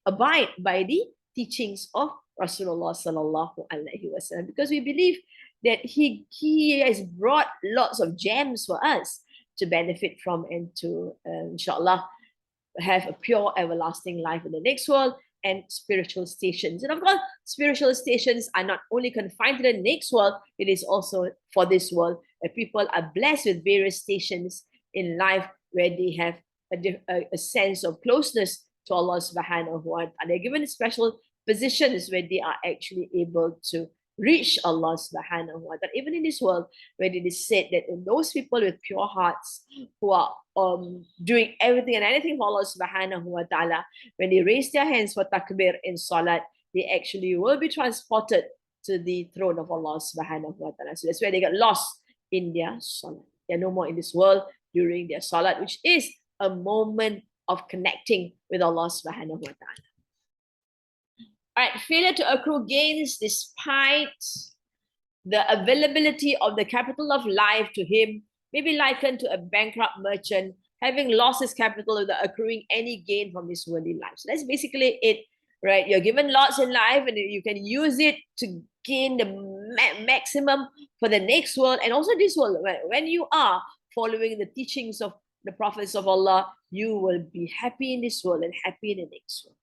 abide by the teachings of Rasulullah Sallallahu Alaihi Wasallam, because we believe that he has brought lots of gems for us to benefit from and to, inshallah, have a pure everlasting life in the next world and spiritual stations. And of course, spiritual stations are not only confined to the next world, it is also for this world, where people are blessed with various stations in life where they have a sense of closeness to Allah subhanahu wa ta'ala. They're given special positions where they are actually able to reach Allah subhanahu wa ta'ala. Even in this world, where it is said that those people with pure hearts who are doing everything and anything for Allah subhanahu wa ta'ala, when they raise their hands for takbir in salat, they actually will be transported to the throne of Allah subhanahu wa ta'ala. So that's where they get lost in their salat. They're no more in this world during their salat, which is a moment of connecting with Allah subhanahu wa ta'ala. All right, failure to accrue gains despite the availability of the capital of life to him may be likened to a bankrupt merchant having lost his capital without accruing any gain from his worldly life. So that's basically it, right? You're given lots in life and you can use it to gain the maximum for the next world and also this world. When you are following the teachings of the prophets of Allah, you will be happy in this world and happy in the next world.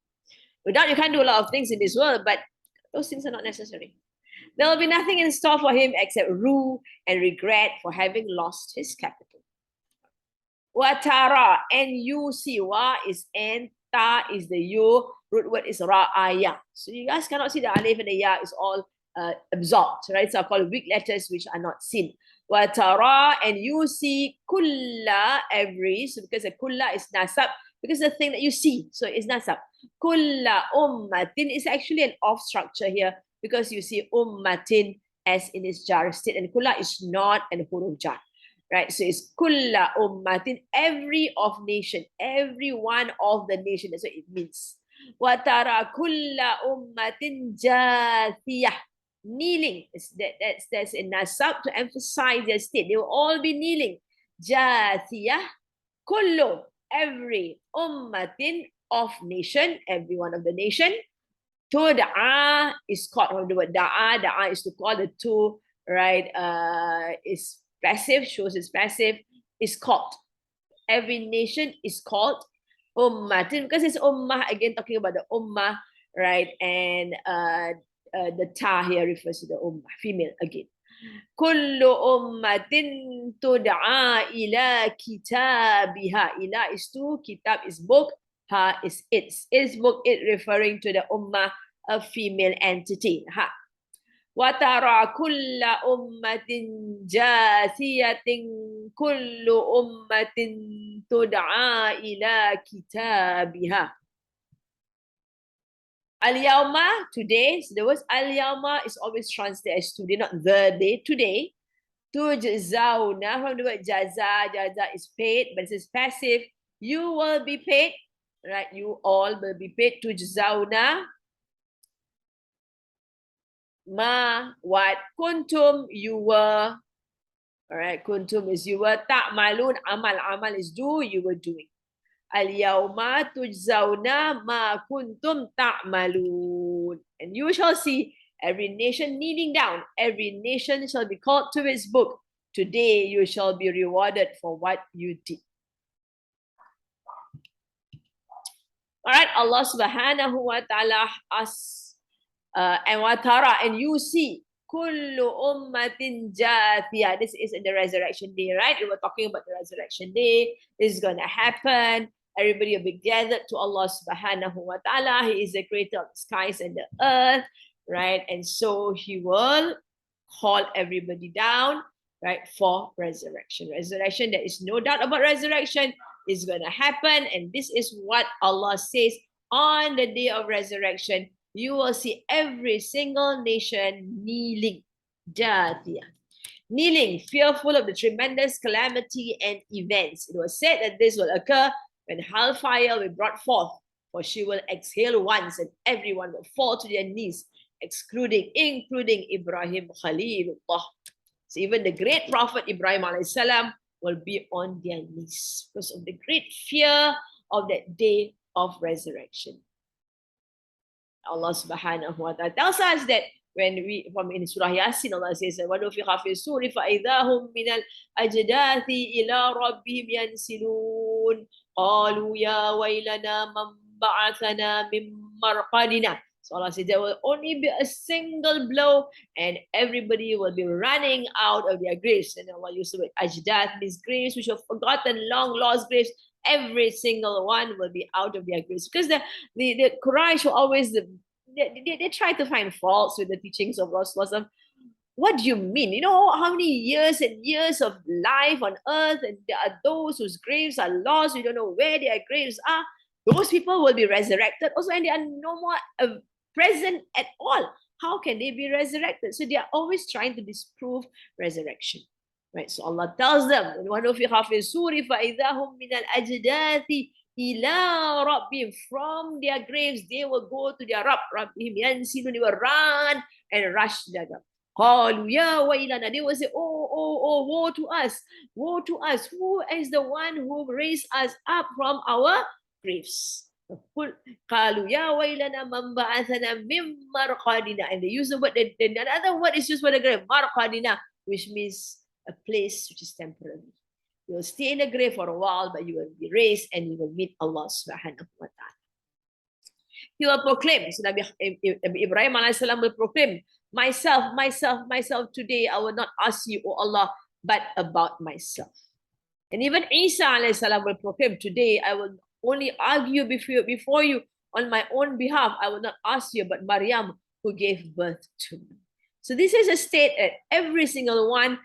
Without, you can't do a lot of things in this world, but those things are not necessary. There will be nothing in store for him except rue and regret for having lost his capital. Watara, and you see, wa is and, ta is the you, root word is ra'aya. So you guys cannot see the alif and the ya is all absorbed, right? So I call weak letters which are not seen. Watara, and you see kulla, every, so because the kulla is nasab, because the thing that you see, so it's nasab. Kulla ummatin is actually an off structure here, because you see ummatin as in its jar state, and kulla is not an huruf jar, right? So it's kulla ummatin, every of nation, every one of the nation. That's what it means. Watara kulla ummatin jaathiah, kneeling. That's a nasab to emphasize their state. They will all be kneeling. Jaathiah, kullu, every, ummatin, of nation, every one of the nation. Da'a is called from the word da'a. Da'a is to call. The two, right, is passive, shows it's passive, is called. Every nation is called ummatin, because it's ummah, again talking about the ummah, right? And the ta here refers to the ummah, female again. Kullu ummatin tud'a ila kitabiha. Ila is to, kitab is book, ha is its book, it referring to the ummah, a female entity. Ha. وَتَرَى كُلَّ أُمَّةٍ جَاثِيَةٍ كُلُّ أُمَّةٍ تُدْعَى إِلَى كِتَابِهَا. Al-Yawma, today. So the word Al-Yawma is always translated as today, not the day, today. Tujzauna, from the word jaza, jaza is paid, but it is passive. You will be paid, right? You all will be paid. Tujzauna ma, what kuntum, you were. All right, kuntum is you were. Ta'malun, amal, amal is do, you were doing. Al-yawma tujzauna ma kuntum ta'malun. And you shall see every nation kneeling down. Every nation shall be called to its book. Today you shall be rewarded for what you did. All right, Allah subhanahu wa ta'ala asks, and watara, and you see, kullu ummatin jaathiah. This is in the resurrection day, right? We were talking about the resurrection day. This is going to happen. Everybody will be gathered to Allah subhanahu wa ta'ala. He is the creator of the skies and the earth, right? And so he will call everybody down, right, for resurrection. Resurrection, there is no doubt about resurrection, is going to happen. And this is what Allah says on the day of resurrection. You will see every single nation kneeling, jaathiah, kneeling, fearful of the tremendous calamity and events. It was said that this will occur when hellfire will be brought forth, for she will exhale once and everyone will fall to their knees, including Ibrahim Khalilullah. So even the great Prophet Ibrahim alayhi salam will be on their knees because of the great fear of that day of resurrection. Allah subhanahu wa ta'ala tells us that when we, from in Surah Yasin, Allah says, وَنُفِخَ فِي الصُّورِ فَإِذَا هُمْ مِنَ الْأَجْدَاثِ إِلَىٰ رَبِّهِمْ يَنْسِلُونَ قَالُوا يَا وَيْلَنَا مَنْ بَعَثَنَا مِنْ مَرْقَدِنَا. So Allah says there will only be a single blow and everybody will be running out of their graves. And Allah used the word ajdath, means graves which are forgotten, long lost graves. Every single one will be out of their graves. Because the Quraysh were always, they try to find faults with the teachings of Rasulullah. What do you mean? You know how many years and years of life on earth, and there are those whose graves are lost. We don't know where their graves are. Those people will be resurrected also, and they are no more present at all. How can they be resurrected? So they are always trying to disprove resurrection. Right? So Allah tells them, from their graves, they will go to their Rabb. They will run and rush their Rabb. They will say, oh, woe to us, woe to us. Who is the one who raised us up from our graves? And they use the word, another word is used for the grave, marqadina, which means a place which is temporary. You will stay in the grave for a while, but you will be raised and you will meet Allah subhanahu wa ta'ala. He will proclaim, so Nabi Ibrahim alayhi salam will proclaim, myself, today I will not ask you, O Allah, but about myself. And even Isa alayhi salam will proclaim, today I will only argue before you on my own behalf. I will not ask you about Maryam who gave birth to me. So this is a state that every single one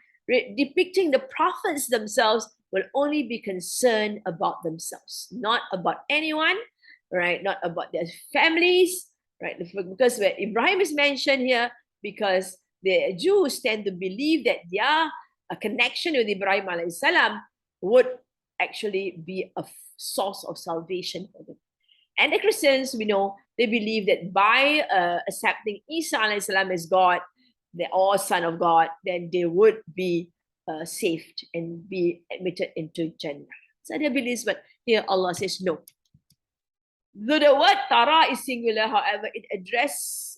depicting the prophets themselves will only be concerned about themselves, not about anyone, right? Not about their families, right? Because where Ibrahim is mentioned here, because the Jews tend to believe that their connection with Ibrahim alayhi salam would actually be a source of salvation for them. And the Christians, we know, they believe that by accepting Isa alayhi salam as God, or Son of God, then they would be saved and be admitted into Jannah. So they believe, but here Allah says no. Though the word tara is singular, however,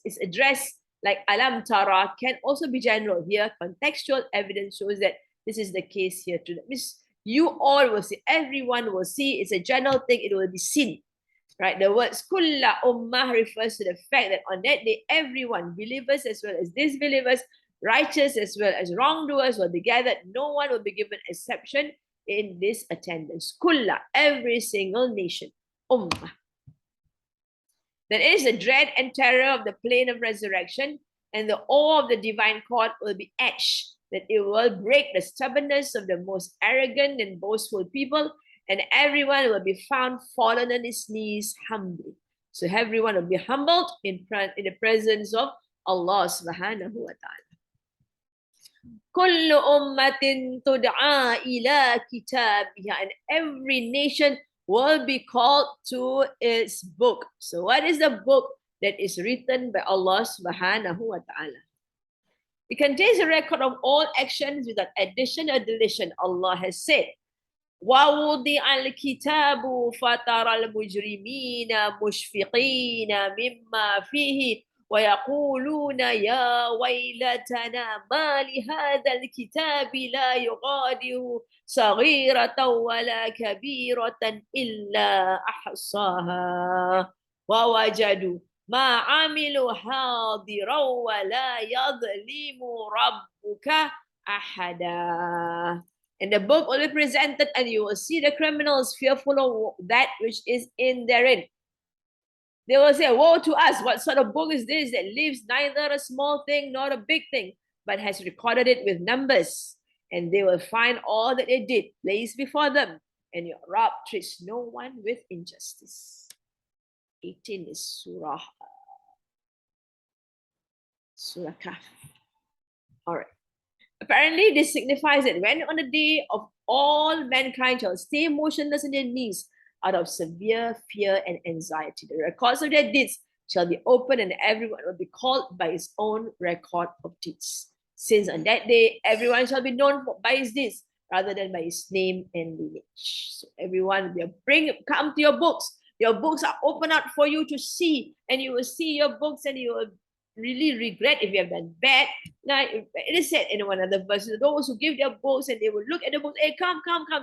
is addressed like alam tara, can also be general. Here, contextual evidence shows that this is the case here too. That means you all will see, everyone will see. It's a general thing, it will be seen. Right? The words kulla ummah refers to the fact that on that day, everyone, believers as well as disbelievers, righteous as well as wrongdoers, will be gathered. No one will be given exception in this attendance. Kulla, every single nation. Ummah. That is the dread and terror of the plane of resurrection. and the awe of the divine court will be etched, that it will break the stubbornness of the most arrogant and boastful people, and everyone will be found fallen on his knees humbly. So everyone will be humbled in the presence of Allah subhanahu wa ta'ala. Kullu ummatin tud'a ila kitabiha, and every nation will be called to its book. So what is the book that is written by Allah subhanahu wa ta'ala? It contains a record of all actions without addition or deletion. Allah has said, وَوُضِعَ الْكِتَابُ فَتَرَى الْمُجْرِمِينَ مُشْفِقِينَ مِمَّا فِيهِ وَيَقُولُونَ يَا وَيْلَتَنَا مَا لِهَذَا الْكِتَابِ لَا يُغَادِرُ صَغِيرَةً وَلَا كَبِيرَةً إِلَّا أَحْصَاهَا وَوَجَدُوا مَا عَمِلُوا حَاضِرًا وَلَا يَظْلِمُ رَبُّكَ أَحَدًا. And the book will be presented, and you will see the criminals fearful of that which is in therein. They will say, woe to us, what sort of book is this that leaves neither a small thing nor a big thing, but has recorded it with numbers? And they will find all that they did placed before them, and your Rabb treats no one with injustice. 18 is Surah Kahf. All right. Apparently, this signifies that when on the day of all mankind shall stay motionless on their knees out of severe fear and anxiety, the records of their deeds shall be opened, and everyone will be called by his own record of deeds. Since on that day, everyone shall be known by his deeds rather than by his name and lineage. So everyone will come to your books. Your books are open out for you to see, and you will see your books, and you will really regret if you have done bad. Like it is said in one other verse, those who give their books and they will look at the book, hey, come,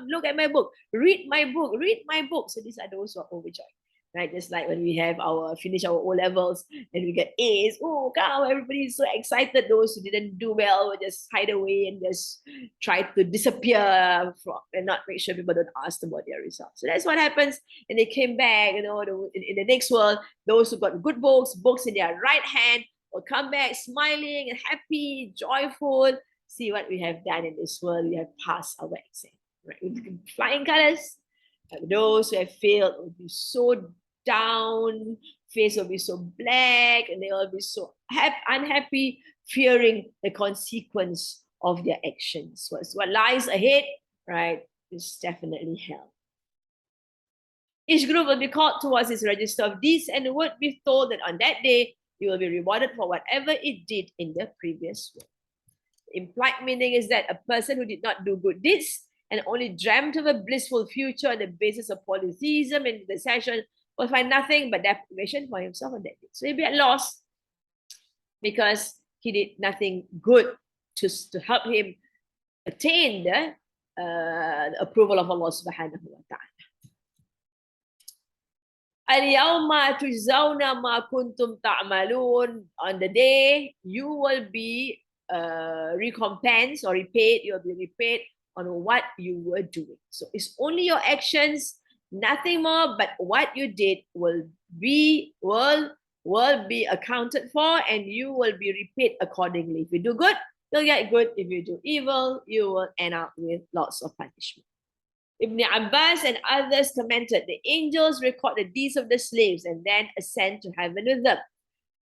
look at my book, read my book, read my book. So these are those who are overjoyed. Right? Just like when we have finish our O levels and we get A's, oh come, everybody is so excited. Those who didn't do well will just hide away and just try to disappear from and not make sure people don't ask them about their results. So that's what happens. And they came back, in the next world, those who got good books in their right hand, will come back smiling and happy, joyful. See what we have done in this world. We have passed our exam, right? With flying colors. Those who have failed will be so down, face will be so black, and they will be so unhappy, fearing the consequence of their actions. What lies ahead, right, is definitely hell. Each group will be called towards its register of deeds, and would be told that on that day, you will be rewarded for whatever it did in the previous world. The implied meaning is that a person who did not do good deeds and only dreamt of a blissful future on the basis of polytheism and deception will find nothing but deprivation for himself on that day. So he'll be at loss because he did nothing good to help him attain the approval of Allah subhanahu wa ta'ala. Al-yawma tujzawna ma kuntum ta'malun. On the day, you will be recompensed or repaid. You will be repaid on what you were doing. So it's only your actions, nothing more, but what you did will be accounted for, and you will be repaid accordingly. If you do good, you'll get good. If you do evil, you will end up with lots of punishment. Ibn Abbas and others commented, the angels record the deeds of the slaves and then ascend to heaven with them.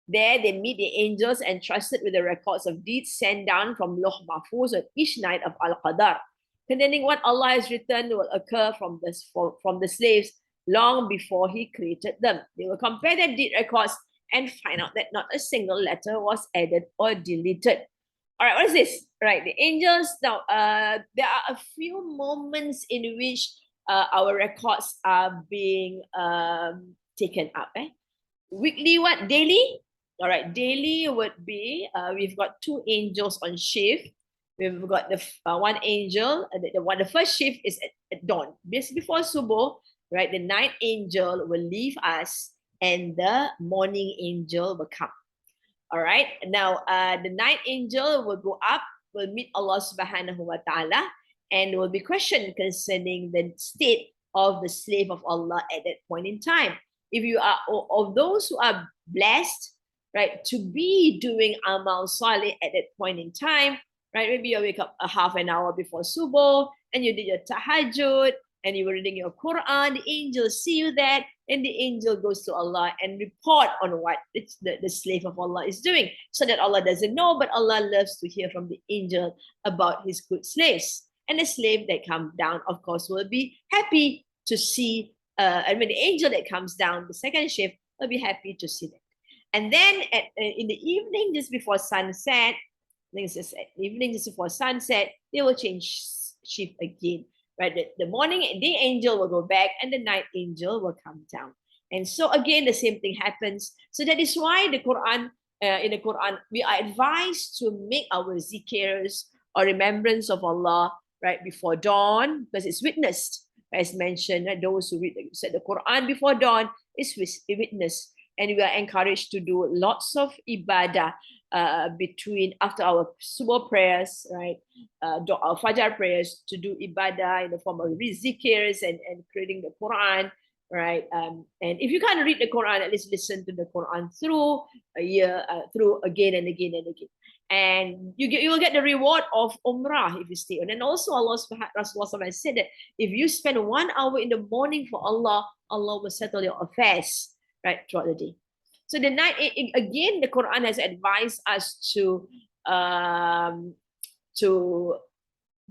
There they meet the angels entrusted with the records of deeds sent down from Loh Mahfuz on each night of Al-Qadar, containing what Allah has written will occur from the slaves long before He created them. They will compare their deed records and find out that not a single letter was added or deleted. All right, what is this? Right, the angels. Now, there are a few moments in which our records are being taken up. Weekly, what? Daily? All right, daily would be, we've got two angels on shift. We've got the one angel, the first shift is at dawn. Just before Subuh, right, the night angel will leave us and the morning angel will come. All right. Now, the night angel will go up, will meet Allah subhanahu wa ta'ala, and will be questioned concerning the state of the slave of Allah at that point in time. If you are of those who are blessed, right, to be doing amal saleh at that point in time, right? Maybe you wake up a half an hour before subuh and you did your tahajjud and you were reading your Quran. The angel see you that, and the angel goes to Allah and report on what the slave of Allah is doing, so that Allah doesn't know, but Allah loves to hear from the angel about his good slaves. And the slave that comes down, of course, will be happy to see. And when the angel that comes down, the second shift, will be happy to see them. And then in the evening, just before sunset, I think it's just evening just before sunset, they will change shift again. Right, the morning, day angel will go back, and the night angel will come down. And so again, the same thing happens. So that is why the Quran, in the Quran, we are advised to make our zikrs or remembrance of Allah right before dawn, because it's witnessed, as mentioned. Those who said the Quran before dawn is witnessed, and we are encouraged to do lots of ibadah between after our subuh prayers, right? Our Fajr prayers, to do ibadah in the form of zikrs and creating the Quran, right? And if you can't read the Quran, at least listen to the Quran through a year, through again and again and again. And you will get the reward of Umrah if you stay. And then also Rasulullah said that if you spend 1 hour in the morning for Allah, Allah will settle your affairs, right, throughout the day. So the night, again, the Quran has advised us to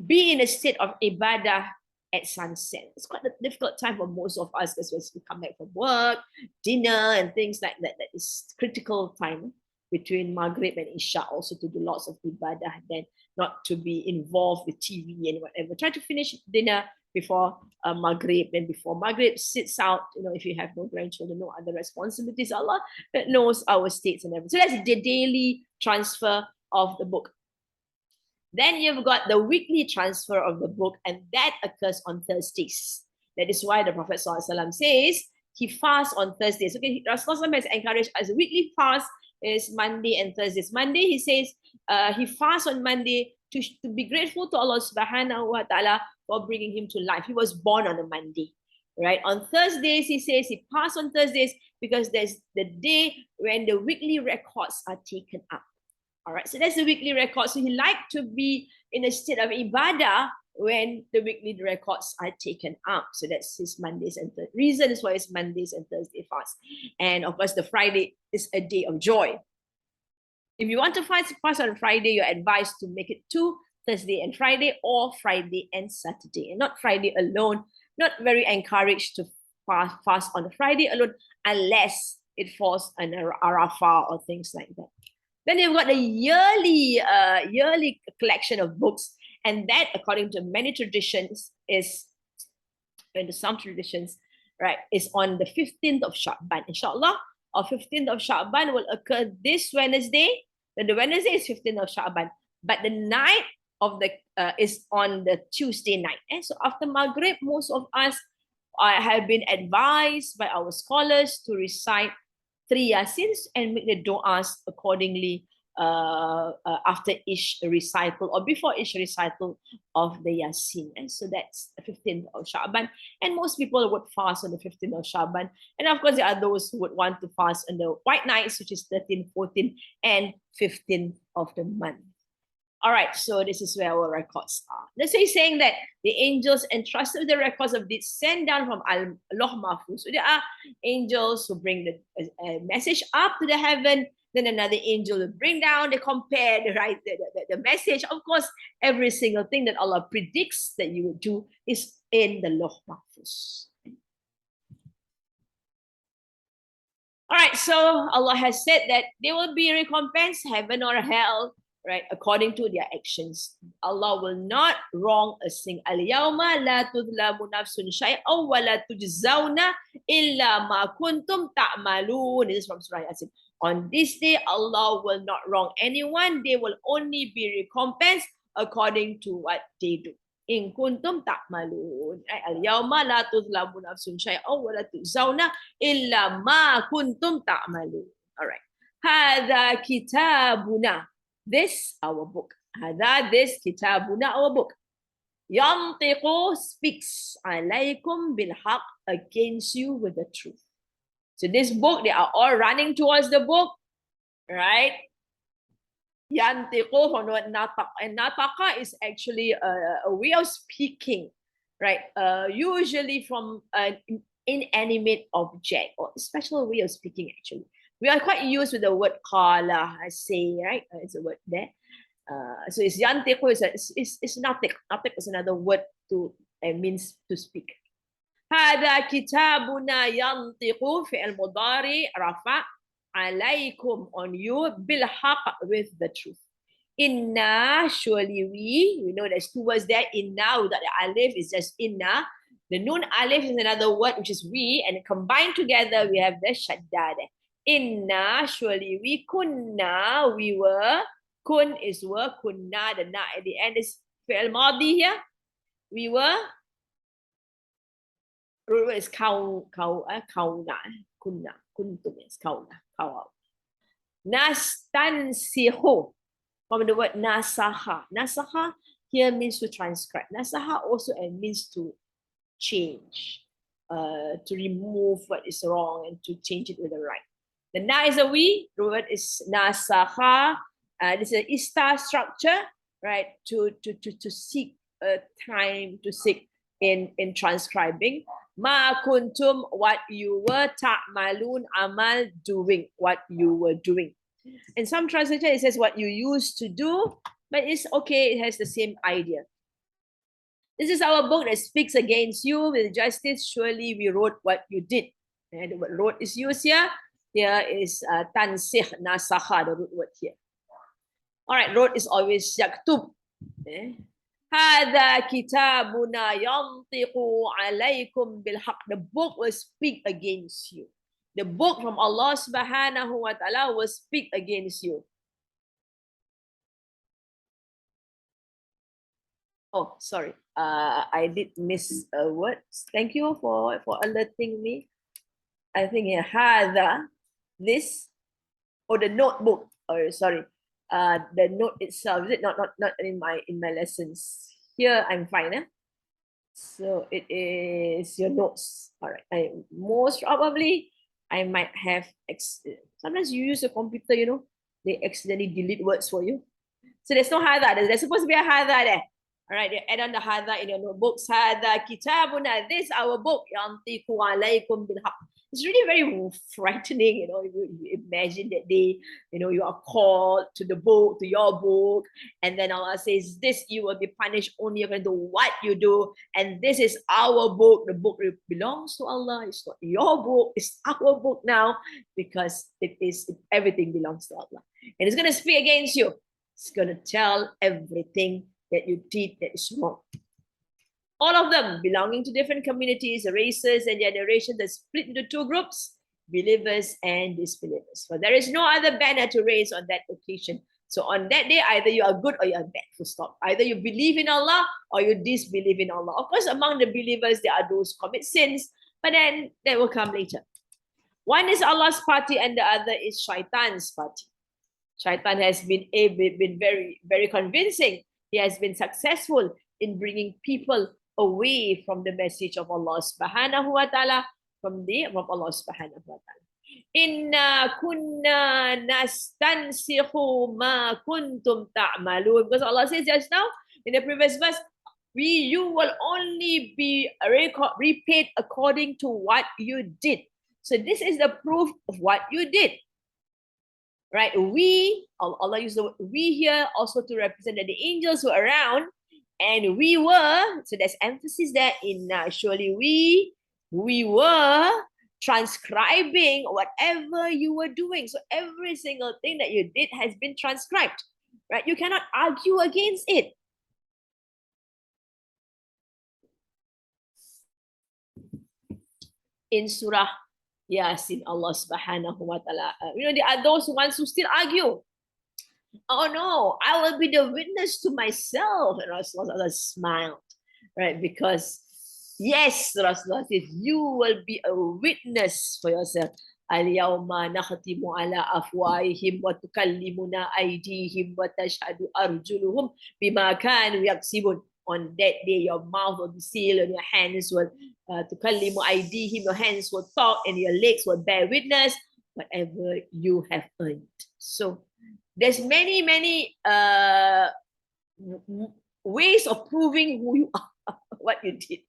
be in a state of ibadah at sunset. It's quite a difficult time for most of us, because once we come back from work, dinner, and things like that, that is critical time between Maghrib and Isha, also to do lots of ibadah, then not to be involved with TV and whatever. Try to finish dinner before Maghrib, and before Maghrib sits out, if you have no grandchildren, no other responsibilities, Allah that knows our states and everything. So that's the daily transfer of the book. Then you've got the weekly transfer of the book, and that occurs on Thursdays. That is why the Prophet ﷺ says he fasts on Thursdays. Okay, Rasulullah has encouraged us. Weekly fast is Monday and Thursdays. Monday, he says he fasts on Monday to be grateful to Allah subhanahu wa ta'ala for bringing him to life. He was born on a Monday, right? On Thursdays, he says he fasts on Thursdays because there's the day when the weekly records are taken up. All right, so that's the weekly record. So he liked to be in a state of ibadah when the weekly records are taken up. So that's his Mondays and reasons why it's Mondays and Thursday fast. And of course, the Friday is a day of joy. If you want to fast on Friday, you're advised to make it to Thursday and Friday, or Friday and Saturday, and not Friday alone. Not very encouraged to fast on Friday alone unless it falls on Arafah or things like that. Then you've got the yearly collection of books, and that, according to many traditions, is, and some traditions, right, is on the 15th of Sha'ban. Inshallah, or 15th of Sha'ban will occur this Wednesday. Then the Wednesday is 15th of Sha'ban, but the night of the is on the Tuesday night. And so after Maghrib, most of us have been advised by our scholars to recite 3 Yasins and make the du'as accordingly after each recital or before each recital of the Yasin. And so that's the 15th of Sha'ban. And most people would fast on the 15th of Sha'ban. And of course, there are those who would want to fast on the white nights, which is 13th, 14th, and 15th of the month. All right, so this is where our records are. Let's say saying that the angels entrusted with the records of deeds sent down from Allah Mahfuz. So there are angels who bring the message up to the heaven, then another angel will bring down, they compare the message. Of course, every single thing that Allah predicts that you will do is in the Allah Mahfuz. All right, so Allah has said that they will be recompensed, heaven or hell, right, according to their actions. Allah will not wrong a single. Al-yawma la tudlamu nafsun shay'an wa la tujzawna illa ma kuntum ta'malun. This is from Surah Yasin. On this day, Allah will not wrong anyone. They will only be recompensed according to what they do. In kuntum ta'malun. Al-yawma la tudlamu nafsun shay'an wa la tujzawna illa ma kuntum ta'malun. All right. Hadha kitabuna. This, our book. This kitabuna, our book. Yantiqu speaks alaykum bilhaq, against you with the truth. So this book, they are all running towards the book. right? Yantiqu from the word nataq, and nataqa is actually a way of speaking, right? Usually from an inanimate object or a special way of speaking. Actually, we are quite used with the word qala, I say, right? It's a word there. So it's yantiqu is natiq. Natiq is another word to means to speak. هذا كتابنا ينطق في المضارع رفع عليكم on you بالحق with the truth. Inna, surely we know there's two words there. Inna, without the alif is just inna. The nun alif is another word which is we, and combined together we have the shaddad. Inna, surely we, kunna, we were. Kun is were, kunna, the na at the end is fi'l madi here. We were. Root word is kauna, kunna, kuntum is kauna, kawa. Nastansihu, from the word nasaha. Nasaha here means to transcribe. Nasaha also means to change, to remove what is wrong and to change it with the right. The na is a we, the word is nasaha. This is an ista structure, right? To seek time to seek in transcribing. Ma kuntum, what you were, ta'malun, amal, doing, what you were doing. In some translation, it says what you used to do, but it's okay, it has the same idea. This is our book that speaks against you with justice. Surely we wrote what you did. And the word wrote is used here. Here is tansih, nasaha, the root word here. All right, wrote is always yaktub. هذا كتابنا ينطق عليكم بالحق. The book will speak against you. The book from Allah subhanahu wa ta'ala will speak against you. Oh, sorry. I did miss a word. Thank you for alerting me. I think هذا, this, or the notebook. Oh, sorry. The note itself, is it not in my lessons? Here I'm fine, eh? So it is your notes. All right. Most probably I might have sometimes you use a computer, you know, they accidentally delete words for you. So there's no hadha. There's supposed to be a hadha there. All right, add on the hadha in your notebooks. Hadha kitabuna, this our book. Yantiqu alaykum bil haqq. It's really very frightening, you know. You imagine that day, you know, you are called to the book, to your book, and then Allah says, this you will be punished only according to what you do. And this is our book. The book belongs to Allah. It's not your book, it's our book now, because everything belongs to Allah. And it's gonna speak against you. It's gonna tell everything that you did that is wrong. All of them belonging to different communities, races, and generations that split into two groups, believers and disbelievers. For there is no other banner to raise on that occasion. So on that day, either you are good or you are bad, full stop. Either you believe in Allah or you disbelieve in Allah. Of course, among the believers, there are those who commit sins, but then that will come later. One is Allah's party and the other is Shaitan's party. Shaitan has been very, very convincing. He has been successful in bringing people away from the message of Allah subhanahu wa ta'ala, from Allah subhanahu wa ta'ala. Inna kunna nastansikhu ma kuntum ta'malun. Because Allah says just now in the previous verse, you will only be repaid according to what you did. So this is the proof of what you did. Right? Allah used the word we here also to represent that the angels were around and we were, so there's emphasis there in surely we were transcribing whatever you were doing. So every single thing that you did has been transcribed, right? You cannot argue against it. In Surah Yasin, Allah subhanahu wa ta'ala, there are those ones who still argue. Oh no, I will be the witness to myself. And Rasulullah smiled, right? Because yes, Rasulullah says, you will be a witness for yourself. Al-yawma nakhtimu ala afwahihim wa tukallimuna aydihim wa tashhadu arjuluhum bima kanu yaksibun. On that day, your mouth will be sealed and your hands will tukallimu aydihim, your hands will talk and your legs will bear witness whatever you have earned. So there's many ways of proving who you are, what you did.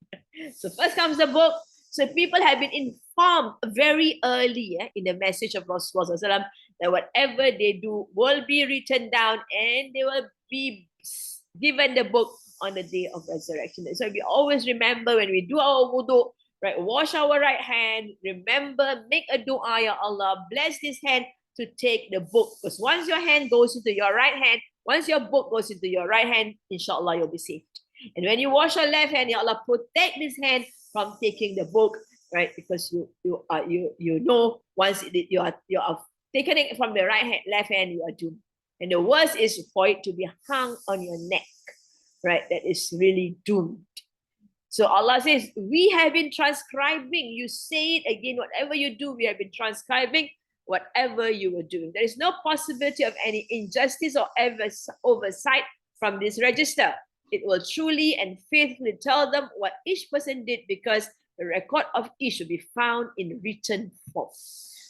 So first comes the book. So people have been informed very early in the message of Rasulullah SAW, that whatever they do will be written down and they will be given the book on the day of resurrection. So we always remember when we do our wudu, right? Wash our right hand. Remember, make a dua, Ya Allah, bless this hand to take the book. Because once your hand goes into your right hand, once your book goes into your right hand, inshallah, you'll be saved. And when you wash your left hand, Ya Allah, protect this hand from taking the book, right? Because you know once you are taking it from the right hand, left hand, you are doomed. And the worst is for it to be hung on your neck, right? That is really doomed. So Allah says, we have been transcribing. You say it again, whatever you do, we have been transcribing whatever you were doing. There is no possibility of any injustice or oversight from this register. It will truly and faithfully tell them what each person did, because the record of each will be found in written form.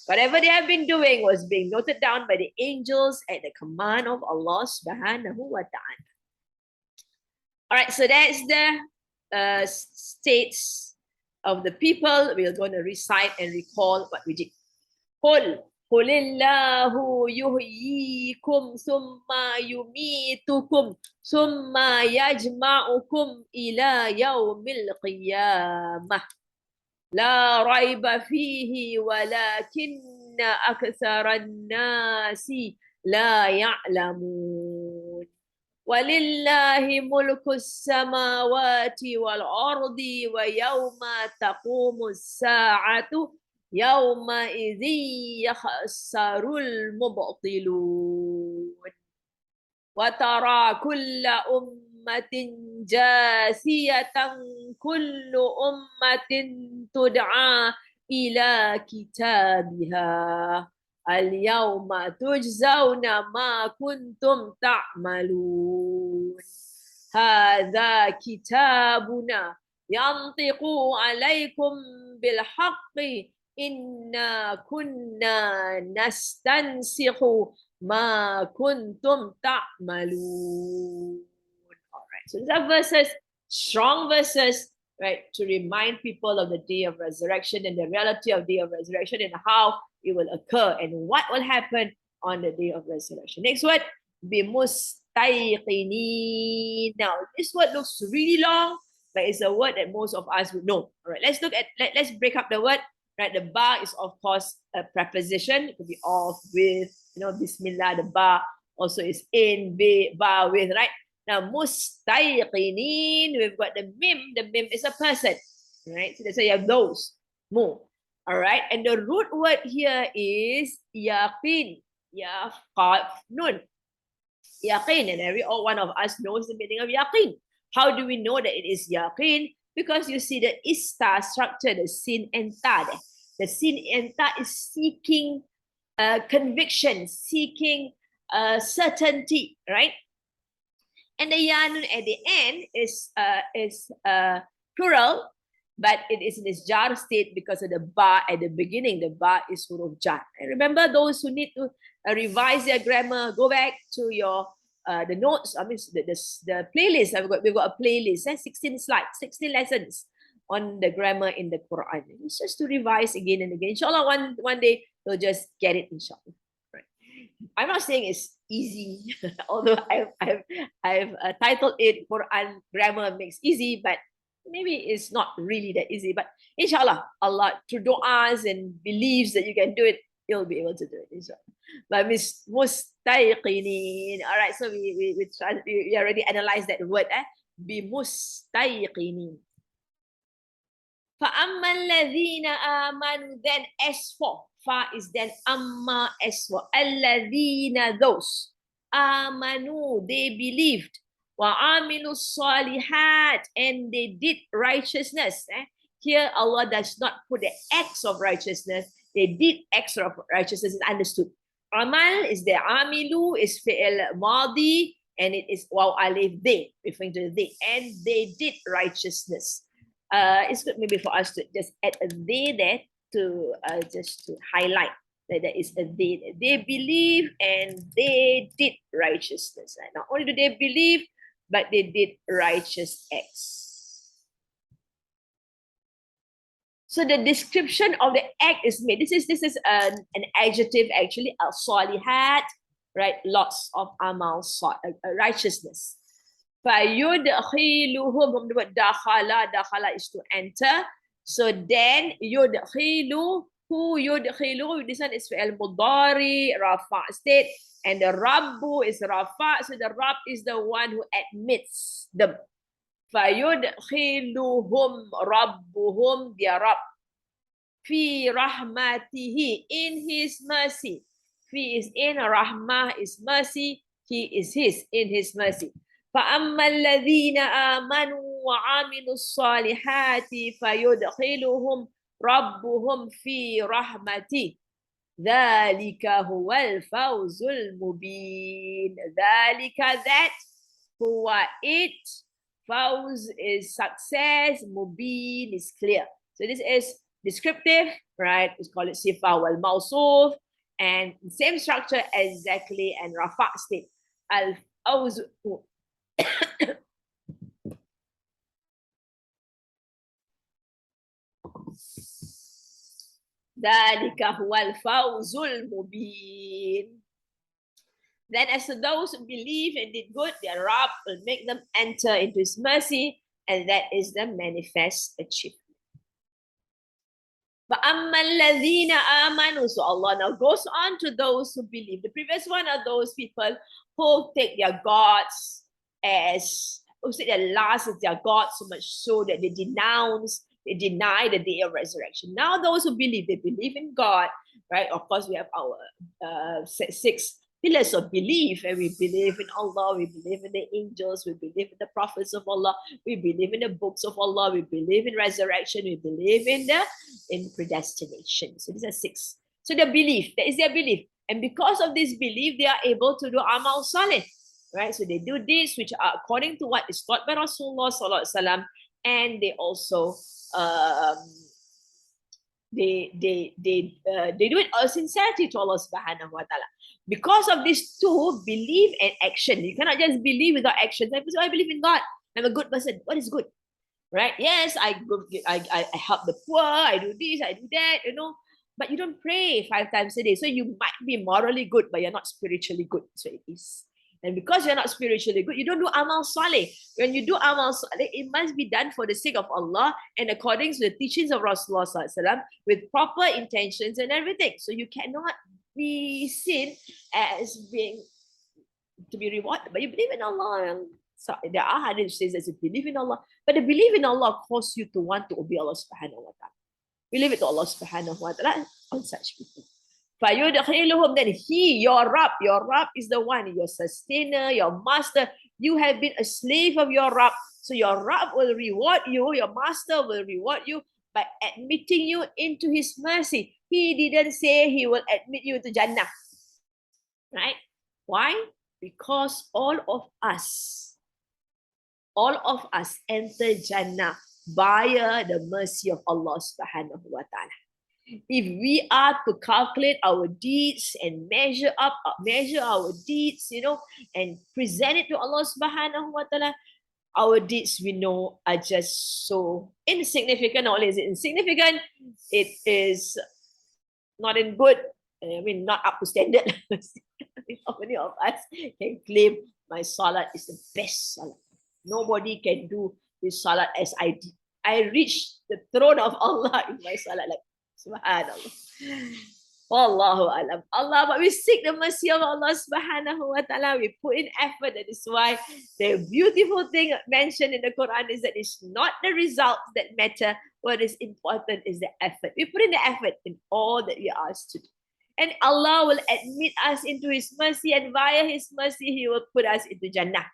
Whatever they have been doing was being noted down by the angels at the command of Allah subhanahu wa ta'ala. All right, so that's the states of the people. We are going to recite and recall what we did. قل الله يحييكم ثم يميتكم ثم يجمعكم إلى يوم القيامة لا ريب فيه ولكن أكثر الناس لا يعلمون ولله ملك السماوات والأرض ويوم تقوم الساعة يومئذ يخسر المبطلون وترى كل أمة جاثية كل أمة تدعى إلى كتابها اليوم تجزون ما كنتم تعملون هذا كتابنا ينطق عليكم بالحق إنا كنا نستنسخ ما كنتم تعملون. All right, so these are verses, strong verses, right, to remind people of the day of resurrection and the reality of the day of resurrection and how it will occur and what will happen on the day of resurrection. Next word, بِمُسْتَيْقِنِينَ. Now, this word looks really long, but it's a word that most of us would know. All right, let's look at, let's break up the word. Right, the ba is of course a preposition. It could be of, with, Bismillah. The ba also is in, be, ba, with. Right now, mustayqinin. We've got the mim. The mim is a person. Right, so that's why you have those. Mu. All right, and the root word here is yaqin. Ya qaf nun. Yaqin, and every one of us knows the meaning of yaqin. How do we know that it is yaqin? Because you see the ista structure, the sin and ta. The sin and ta is seeking conviction, seeking certainty, right? And the yanun at the end is plural, but it is in its jar state because of the ba at the beginning. The ba is huruf jar. And remember, those who need to revise their grammar, go back to your the notes. I mean, the playlist. We've got a playlist. 16 slides, 16 lessons on the grammar in the Quran. It's just to revise again and again. Inshallah, one day you'll just get it. Inshallah. Right. I'm not saying it's easy, although I've titled it Quran Grammar Makes Easy, but maybe it's not really that easy. But inshallah, Allah, through du'as and believes that you can do it, you'll be able to do it, inshallah. But mustayqinin. All right, so we already analyzed that word. Be mustayqinin. فَأَمَّا الَّذِينَ آمَنُوا. Then as for, fa is then amma, as for الَّذِينَ, those آمَنُوا, they believed, وَعَمِلُوا الصَّالِحَاتِ, and they did righteousness. Here Allah does not put the acts of righteousness. They did acts of righteousness, is understood. Amal is the amilu, is fi'il madi, and it is waw alif they, referring to they, and they did righteousness. It's good maybe for us to just add a they there to just to highlight That is a they. They believe and they did righteousness. Right? Not only do they believe, but they did righteous acts. So the description of the act is made. This is an adjective actually. Al-salihat, right? Lots of amal, righteousness. فَيُدْخِلُهُمْ from the word dakhala. Dakhala is to enter. So then yudkhilu, who yudkhilu, this one is fi'al mudari, rafa state, and the rabbu is rafa, so the rab is the one who admits them. فَيُدْخِلُهُمْ رَبُّهُمْ, their Rabb, fi rahmatihi, in his mercy. Fi is in, rahmah is mercy, he is his, in his mercy. فَأَمَّا الَّذِينَ آمَنُوا وَعَمِلُوا الصَّالِحَاتِ فَيُدْخِلُهُمْ رَبُّهُمْ فِي رَحْمَتِهِ ذَلِكَ هُوَ الْفَوْزُ الْمُبِينُ. ذَلِكَ, that, هُوَ it, fawz is success, mubin is clear. So this is descriptive, right? Let's call it sifa wal mawsuf, and same structure exactly, and rafa state. Al-fawz. ذَلِكَ هُوَ الْفَوْزُ الْمُبِينُ. Then as to those who believe and did good, their Rabb will make them enter into his mercy, and that is the manifest achievement. فَأَمَّا الَّذِينَ آمَنُوا. So Allah now goes on to those who believe. The previous one are those people who take their gods as, who say their last is their God, so much so that they denounce, they deny the day of resurrection. Now those who believe, they believe in God, right? Of course, we have our 6 pillars of belief, and we believe in Allah, we believe in the angels, we believe in the prophets of Allah, we believe in the books of Allah, we believe in resurrection, we believe in predestination. So these are 6. So the belief, that is their belief. And because of this belief, they are able to do amal salih, right? So they do this which are according to what is taught by Rasulullah sallallahu alaihi wasallam, and they also they do it out of sincerity to Allah subhanahu wa ta'ala. Because of these two, belief and action. You cannot just believe without action. I believe in God. I'm a good person. What is good? Right? Yes, I help the poor, I do this, I do that, but you don't pray 5 times a day. So you might be morally good, but you're not spiritually good. So it is. And because you're not spiritually good, you don't do amal saleh. When you do amal saleh, it must be done for the sake of Allah and according to the teachings of Rasulullah SAW, with proper intentions and everything. So you cannot be seen as being to be rewarded. But you believe in Allah. And so there are hadith says that you believe in Allah, but the belief in Allah causes you to want to obey Allah subhanahu wa ta'ala. We leave it to Allah subhanahu wa ta'ala on such people. Then he, your Rabb is the one, your sustainer, your master. You have been a slave of your Rabb. So your Rabb will reward you, your master will reward you by admitting you into his mercy. He didn't say he will admit you to Jannah. Right? Why? Because all of us enter Jannah via the mercy of Allah subhanahu wa ta'ala. If we are to calculate our deeds and measure our deeds, and present it to Allah subhanahu wa ta'ala, our deeds we know are just so insignificant. Not only is it insignificant, it is not in good, not up to standard. How many of us can claim my salat is the best salat? Nobody can do this salat as I did. I reached the throne of Allah in my salat, like subhanallah. Wallahu alam. Allah, but we seek the mercy of Allah subhanahu wa ta'ala. We put in effort. That is why the beautiful thing mentioned in the Quran is that it's not the results that matter. What is important is the effort. We put in the effort in all that we are asked to do. And Allah will admit us into his mercy, and via his mercy, he will put us into Jannah.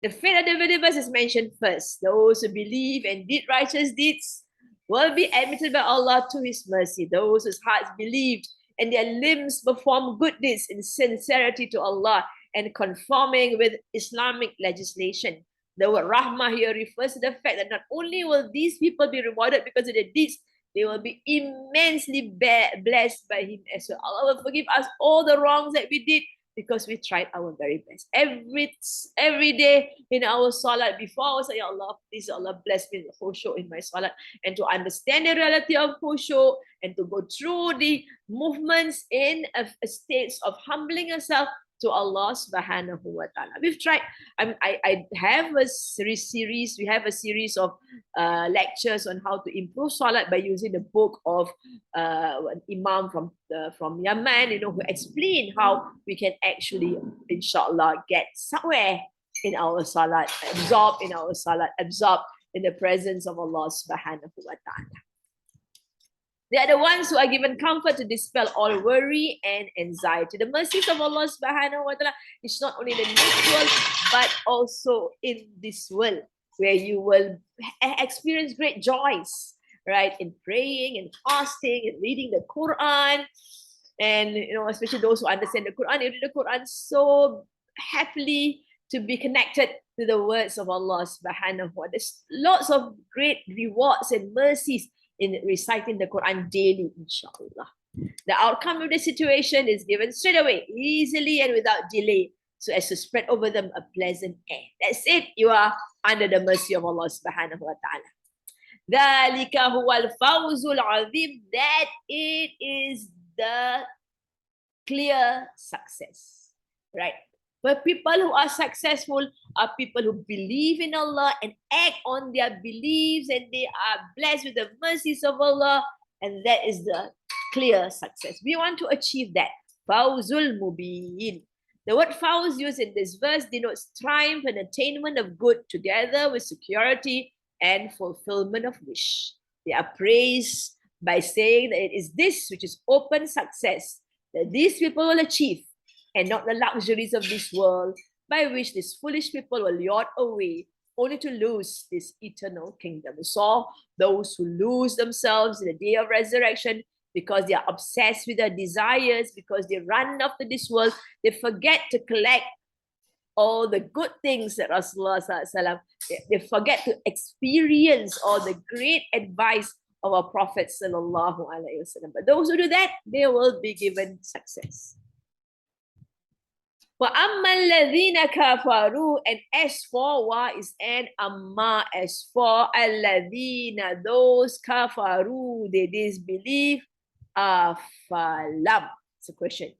The fate of the believers is mentioned first. Those who believe and did righteous deeds will be admitted by Allah to his mercy. Those whose hearts believed and their limbs performed good deeds in sincerity to Allah and conforming with Islamic legislation. The word rahmah here refers to the fact that not only will these people be rewarded because of their deeds, they will be immensely blessed by Him as well. Allah will forgive us all the wrongs that we did because we tried our very best. Every day in our salat, before I was like, Ya Allah, please Allah bless me with khushu' in my salat, and to understand the reality of khushu' and to go through the movements in a states of humbling yourself to Allah subhanahu wa ta'ala. We've tried. I have a series. We have a series of lectures on how to improve salat by using the book of an imam from Yemen, who explain how we can actually, inshallah, get somewhere in our salat, absorb in our salat, absorb in the presence of Allah subhanahu wa ta'ala. They are the ones who are given comfort to dispel all worry and anxiety. The mercies of Allah subhanahu wa ta'ala is not only in the next world, but also in this world, where you will experience great joys, right? In praying and fasting and reading the Quran. And, especially those who understand the Quran, you read the Quran so happily to be connected to the words of Allah subhanahu wa ta'ala. There's lots of great rewards and mercies in reciting the Quran daily, inshallah. The outcome of the situation is given straight away, easily and without delay, so as to spread over them a pleasant air. That's it. You are under the mercy of Allah subhanahu wa ta'ala. ذَلِكَ هُوَ الْفَوْزُ الْعَظِيمُ. That it is the clear success, right? But people who are successful are people who believe in Allah and act on their beliefs, and they are blessed with the mercies of Allah, and that is the clear success. We want to achieve that. Fawzul mubin. The word fawz used in this verse denotes triumph and attainment of good together with security and fulfillment of wish. They are praised by saying that it is this which is open success that these people will achieve, and not the luxuries of this world, by which these foolish people will yacht away, only to lose this eternal kingdom. We saw those who lose themselves in the day of resurrection because they are obsessed with their desires, because they run after this world, they forget to collect all the good things that Rasulullah SAW, they forget to experience all the great advice of our Prophet Sallallahu Alaihi Wasallam. But those who do that, they will be given success. وَأَمَّا الَّذِينَ كَفَرُوا, and as for wa is and amma, as for الَّذِينَ, those kafaru, they disbelieve, afalam. It's a question.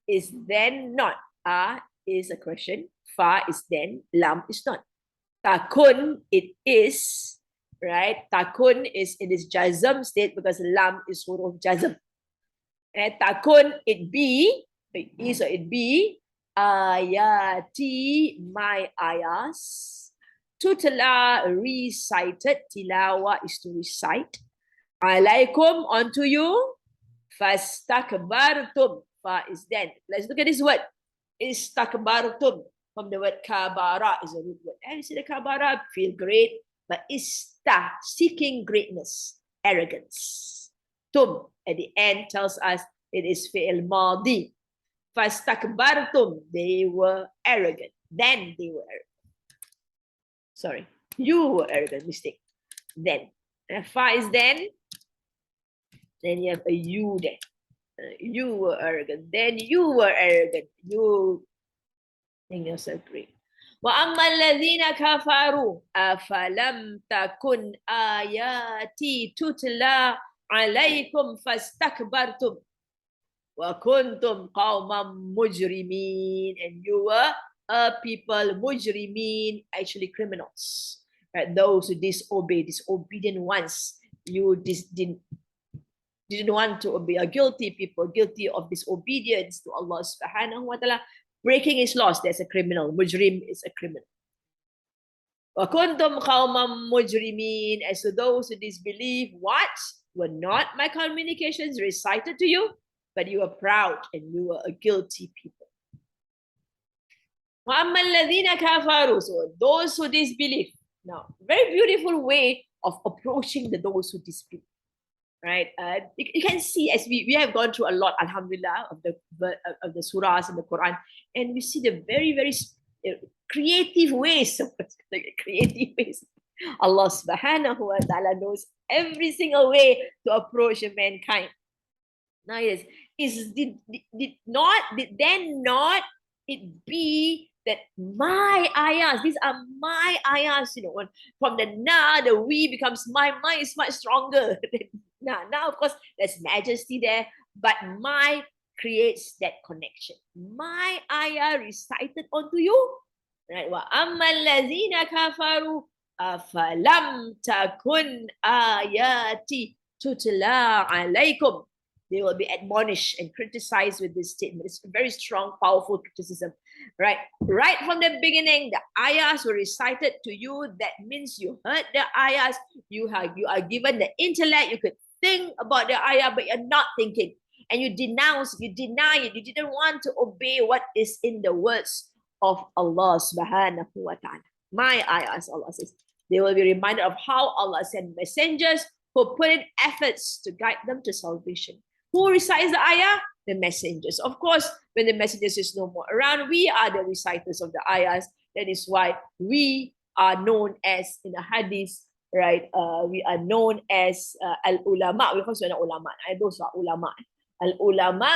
Is then not. Is a question. Fa is then. Lam is not. Takun, it is. Right? Takun is in its jazm state because lam is huruf jazm. And takun, it be. It is or it be. Ayati, my ayahs. Tutla, recited. Tilawa is to recite. Alaikum, onto you. Fastakbartum. Fa is then. Let's look at this word. Istakbartum. From the word kabara is a root word. And you see the kabara, feel great. But seeking greatness. Arrogance. Tum, at the end, tells us it is fi'il madi. Fastakbartum, they were arrogant. Then they were arrogant. Sorry, you were arrogant. Mistake. Then. Fa is then you have a you there. You were arrogant. Then you were arrogant. You think yourself great. وَأَمَّا الَّذِينَ كَفَرُوا أَفَلَمْ تَكُنْ آيَاتِي تُتْلَى عَلَيْكُمْ فَاسْتَكْبَرْتُمْ وَكُنْتُمْ قَوْمًا مُجْرِمِينَ, and you were a people, mujrimin, actually criminals. Right? Those who disobey, disobedient ones. You didn't want to obey, a guilty people, guilty of disobedience to Allah subhanahu wa ta'ala, breaking his laws. That's a criminal. Mujrim is a criminal. وَكُنْتُمْ قَوْمًا مُجْرِمِينَ, as to those who disbelieve, what? Were not my communications recited to you? But you were proud and you were a guilty people. وَأَمَّا الَّذِينَ كَفَرُوا, so those who disbelieve. Now, very beautiful way of approaching those who disbelieve. Right? You can see, as we have gone through a lot, alhamdulillah, of the surahs in the Quran, and we see the very, very creative ways, Allah subhanahu wa ta'ala knows every single way to approach mankind. Now yes, did then not it be that my ayahs, these are my ayahs, when from the na, the we becomes my is much stronger. Now of course there's majesty there, but my creates that connection. My ayah recited onto you, right? Wa ammal lazina kafaru afalam takun ayati tutla alaikum. They will be admonished and criticized with this statement. It's a very strong, powerful criticism, right? Right from the beginning, the ayahs were recited to you. That means you heard the ayahs. You are given the intellect. You could think about the ayah, but you're not thinking. And you denounce, you deny it. You didn't want to obey what is in the words of Allah subhanahu wa ta'ala. My ayahs, Allah says. They will be reminded of how Allah sent messengers who put in efforts to guide them to salvation. Who recites the ayah? The messengers. Of course, when the messengers is no more around, we are the reciters of the ayahs. That is why we are known as, in the hadith, right? We are known as al-ulama. Because we're not ulama. Those are ulama. Al-ulama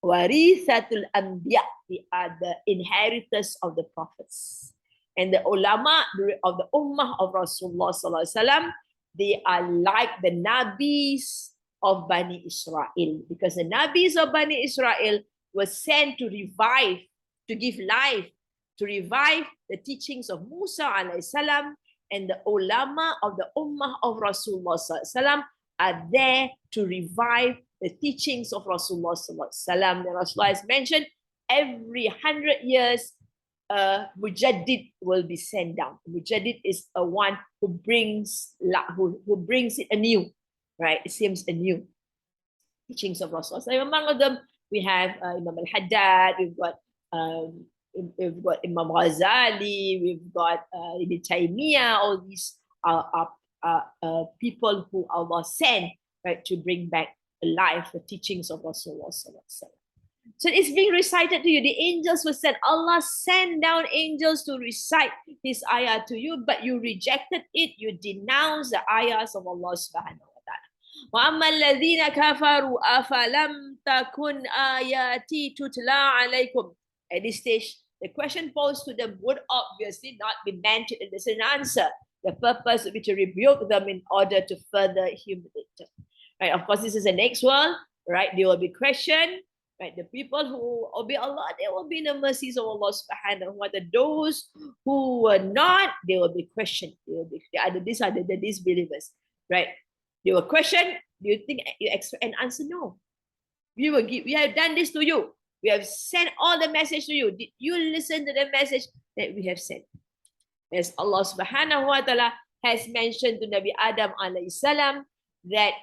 warithatul anbiya. They are the inheritors of the prophets. And the ulama of the ummah of Rasulullah sallallahu alaihi wasallam, they are like the nabis of Bani Israel, because the nabis of Bani Israel were sent to revive, to give life, to revive the teachings of Musa alayhi salam, and the ulama of the ummah of Rasulullah sallallahu alaihi wasallam are there to revive the teachings of Rasulullah sallallahu alaihi wasallam. The Rasulullah has mentioned every 100 years Mujaddid will be sent down. Mujaddid is a one who brings it anew, right? It seems anew. Teachings of Rasulullah. So among them, we have Imam al-Haddad, we've got Imam Ghazali, we've got Ibn Taymiyyah. All these are people who Allah sent, right, to bring back alive the teachings of Rasulullah. So it's being recited to you. The angels were sent. Allah sent down angels to recite His ayah to you, but you rejected it. You denounced the ayahs of Allah subhanahu wa ta'ala. وَأَمَّا الَّذِينَ كَفَرُوا أَفَلَمْ تَكُنْ آيَاتِي تُتْلَى عَلَيْكُمْ. At this stage, the question posed to them would obviously not be meant to elicit an answer. The purpose would be to rebuke them in order to further humiliate them. Right? Of course, this is the next world. Right? They will be questioned. Right, the people who obey Allah, they will be in the mercies of Allah subhanahu wa ta'ala. Those who were not, they will be questioned. These are the disbelievers, right? They were questioned. Do you think you expect an answer? No. We have done this to you. We have sent all the message to you. Did you listen to the message that we have sent? As Allah subhanahu wa ta'ala has mentioned to Nabi Adam alayhi salam, that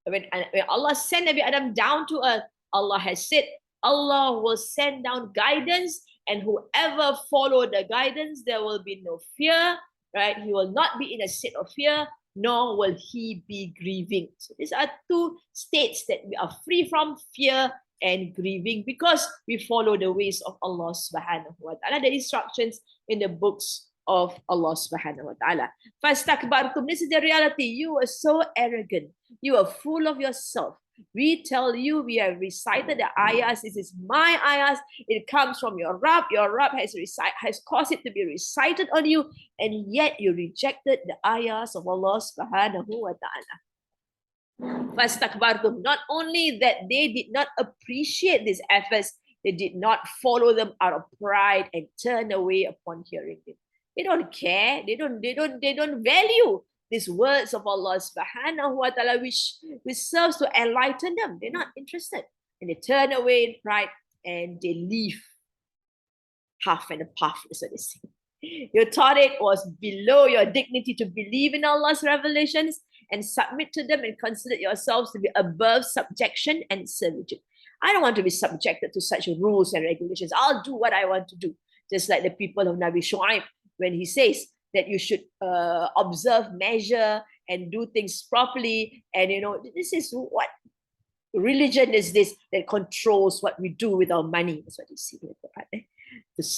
when Allah sent Nabi Adam down to earth, Allah has said, Allah will send down guidance, and whoever follow the guidance, there will be no fear, right? He will not be in a state of fear, nor will he be grieving. So these are two states that we are free from fear and grieving because we follow the ways of Allah subhanahu wa ta'ala, the instructions in the books of Allah subhanahu wa ta'ala. Fastakbartum, this is the reality. You are so arrogant. You are full of yourself. We tell you, we have recited the ayahs. This is my ayahs. It comes from your Rabb. Your Rabb has caused it to be recited on you, and yet you rejected the ayahs of Allah subhanahu wa ta'ala. Fastakbartum. Not only that they did not appreciate these efforts, they did not follow them out of pride and turn away upon hearing them. They don't care. They don't value these words of Allah subhanahu wa ta'ala, which serves to enlighten them. They're not interested. And they turn away in pride and they leave half and a puff, is what they say. You thought it was below your dignity to believe in Allah's revelations and submit to them and consider yourselves to be above subjection and servitude. I don't want to be subjected to such rules and regulations. I'll do what I want to do. Just like the people of Nabi Shu'aib, when he says that you should observe, measure, and do things properly. And, this is what religion is, this that controls what we do with our money. That's what you see in the Quran.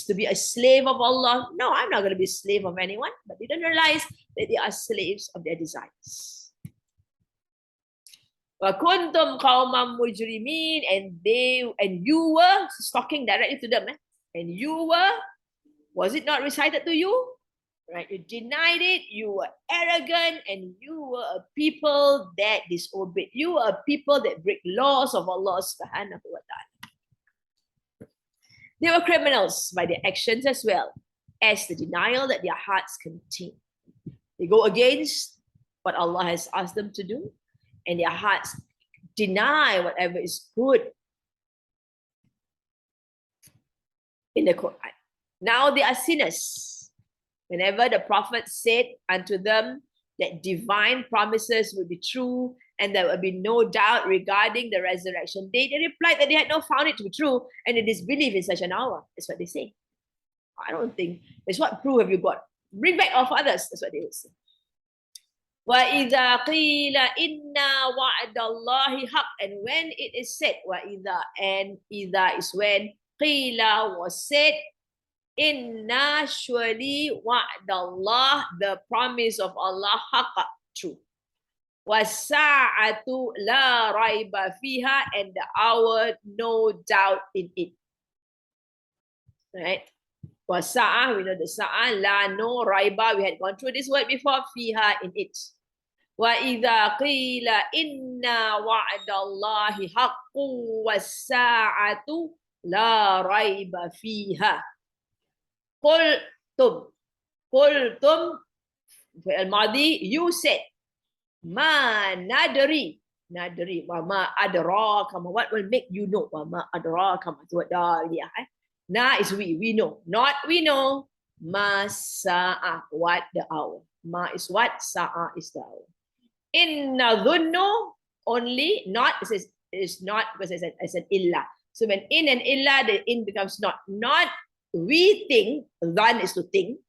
To be a slave of Allah. No, I'm not going to be a slave of anyone. But they don't realize that they are slaves of their desires. وَكُنْتُمْ قَوْمًا مُجْرِمِينَ, and you were talking directly to them, and you were, was it not recited to you? Right, you denied it, you were arrogant, and you were a people that disobeyed. You were a people that break laws of Allah subhanahu wa ta'ala. They were criminals by their actions as well as the denial that their hearts contain. They go against what Allah has asked them to do, and their hearts deny whatever is good in the Quran. Now they are sinners. Whenever the Prophet said unto them that divine promises would be true and there would be no doubt regarding the resurrection, they replied that they had not found it to be true and they disbelieve in such an hour. That's what they say. I don't think. That's what proof have you got? Bring back our fathers. That's what they would say. وَإِذَا قِيلَ إِنَّا وَعْدَ اللَّهِ حَقٌّ, and when it is said, وَإِذَا, and إِذَا is when, قِيلَ was said, Inna surely wa'dallah, the promise of Allah, haqqa, true. Wasa'atu la raiba fiha, and the hour, no doubt in it. Right? Wasa'a, we know the sa'a, la, no, raiba, we had gone through this word before, fiha, in it. Wa idha qila inna wa'dallahi haqqu wasa'atu la raiba fiha. Qultum, al-madi, you said, ma nadri, wa ma adraka, what will make you know, wa ma adraka, na is we know, not we know, ma sa'a, what the hour, ma is what, sa'a is the hour. Inna dhunnu, only, not, it says, it's not, because it's an illa. So when in and illa, the in becomes not we think, dhan is to think.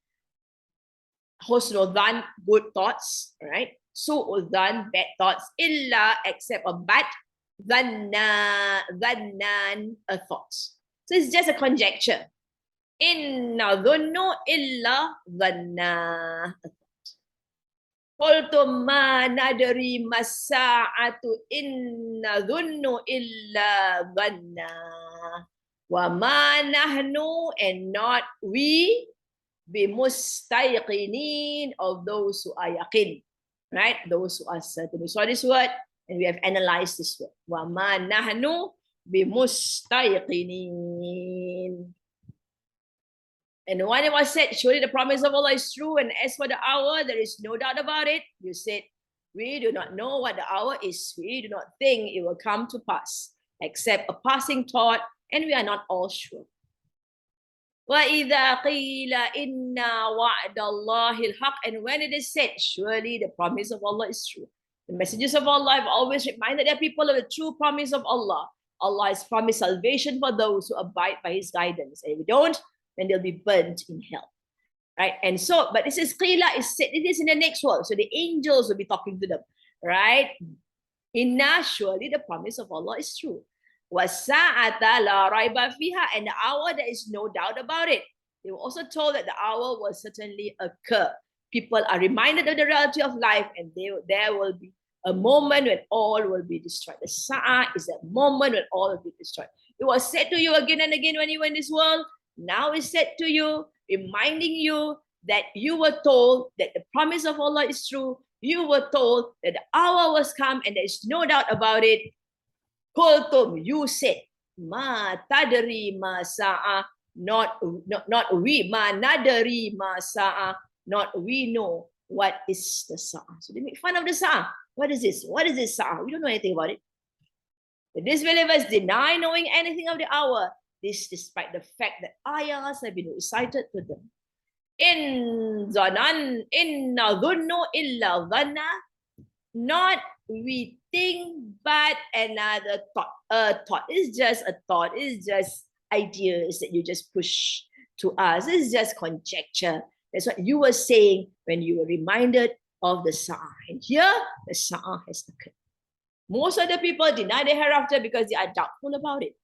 Husnul dhan, good thoughts, right? Su'ul dhan, bad thoughts. Illa, except a but. Dhannan, a thought. So it's just a conjecture. Inna dhunnu illa dhanna, a thought. Qultum ma nadri masa'atu inna dhunnu illa dhanna. Wa ma nahnu, and not we, bimustayqinin, of those who are yaqin, right? Those who are certain. We saw this word and we have analyzed this word. Wa ma nahnu bimustayqinin. And when it was said, surely the promise of Allah is true, and as for the hour, there is no doubt about it. You said, we do not know what the hour is. We do not think it will come to pass, except a passing thought, and we are not all sure. وَإِذَا قِيلَ إِنَّا وَعْدَ اللَّهِ الْحَقِّ, and when it is said, surely the promise of Allah is true. The messages of Allah have always reminded their people of the true promise of Allah. Allah has promised salvation for those who abide by His guidance. And if we don't, then they'll be burnt in hell. Right? And so, but this is qila, is said, it is in the next world. So the angels will be talking to them. Right? Inna, surely the promise of Allah is true. Wasa'ata la raiba fiha, and the hour, there is no doubt about it. They were also told that the hour will certainly occur. People are reminded of the reality of life, and there will be a moment when all will be destroyed. The sa'a is that moment when all will be destroyed. It was said to you again and again when you were in this world. Now it's said to you, reminding you that you were told that the promise of Allah is true. You were told that the hour was come, and there is no doubt about it. Qultum, you said, ma tadri ma sa'a, not we, ma nadari ma sa'a, not we know what is the sa'a. So they make fun of the sa'a. What is this? What is this sa'a? We don't know anything about it. The disbelievers deny knowing anything of the hour. This despite the fact that ayahs have been recited to them. In zanan, inna dhunnu illa dhanna, not we think, but another thought. A thought is just a thought. It's just ideas that you just push to us. It's just conjecture. That's what you were saying when you were reminded of the Sa'ah. And here, the Sa'ah has occurred. Most of the people deny the hereafter because they are doubtful about it.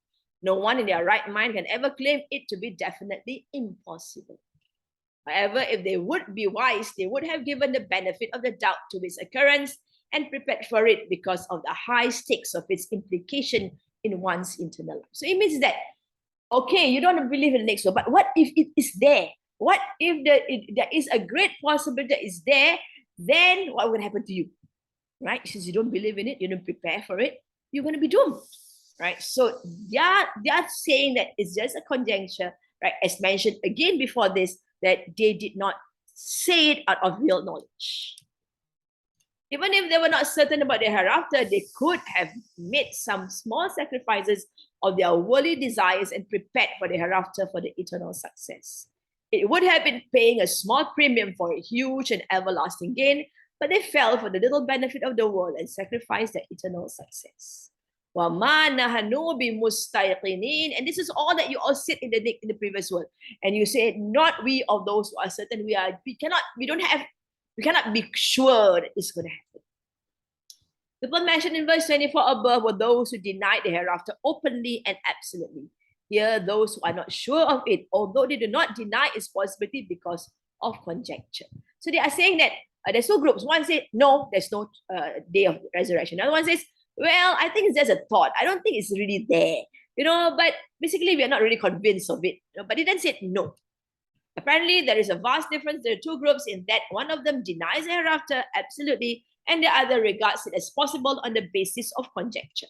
No one in their right mind can ever claim it to be definitely impossible. However, if they would be wise, they would have given the benefit of the doubt to its occurrence and prepared for it because of the high stakes of its implication in one's internal life. So it means that, okay, you don't believe in the next world, but what if it is there? What if there is a great possibility that is there? Then what would happen to you? Right? Since you don't believe in it, you don't prepare for it, you're going to be doomed. Right? So they are saying that it's just a conjecture, right? As mentioned again before this, that they did not say it out of real knowledge. Even if they were not certain about the hereafter, they could have made some small sacrifices of their worldly desires and prepared for the hereafter for the eternal success. It would have been paying a small premium for a huge and everlasting gain, but they fell for the little benefit of the world and sacrificed their eternal success. And this is all that you all said in the previous word. And you said, not we of those who are certain, we cannot be sure that it's going to happen. The people mentioned in verse 24 above were those who denied the hereafter openly and absolutely. Here, those who are not sure of it, although they do not deny its possibility because of conjecture. So they are saying that there's two groups. One said, no, there's no day of resurrection. Another one says, well, I think it's just a thought. I don't think it's really there. But basically we are not really convinced of it. But he then said, no. Apparently, there is a vast difference. There are two groups in that one of them denies the hereafter absolutely, and the other regards it as possible on the basis of conjecture.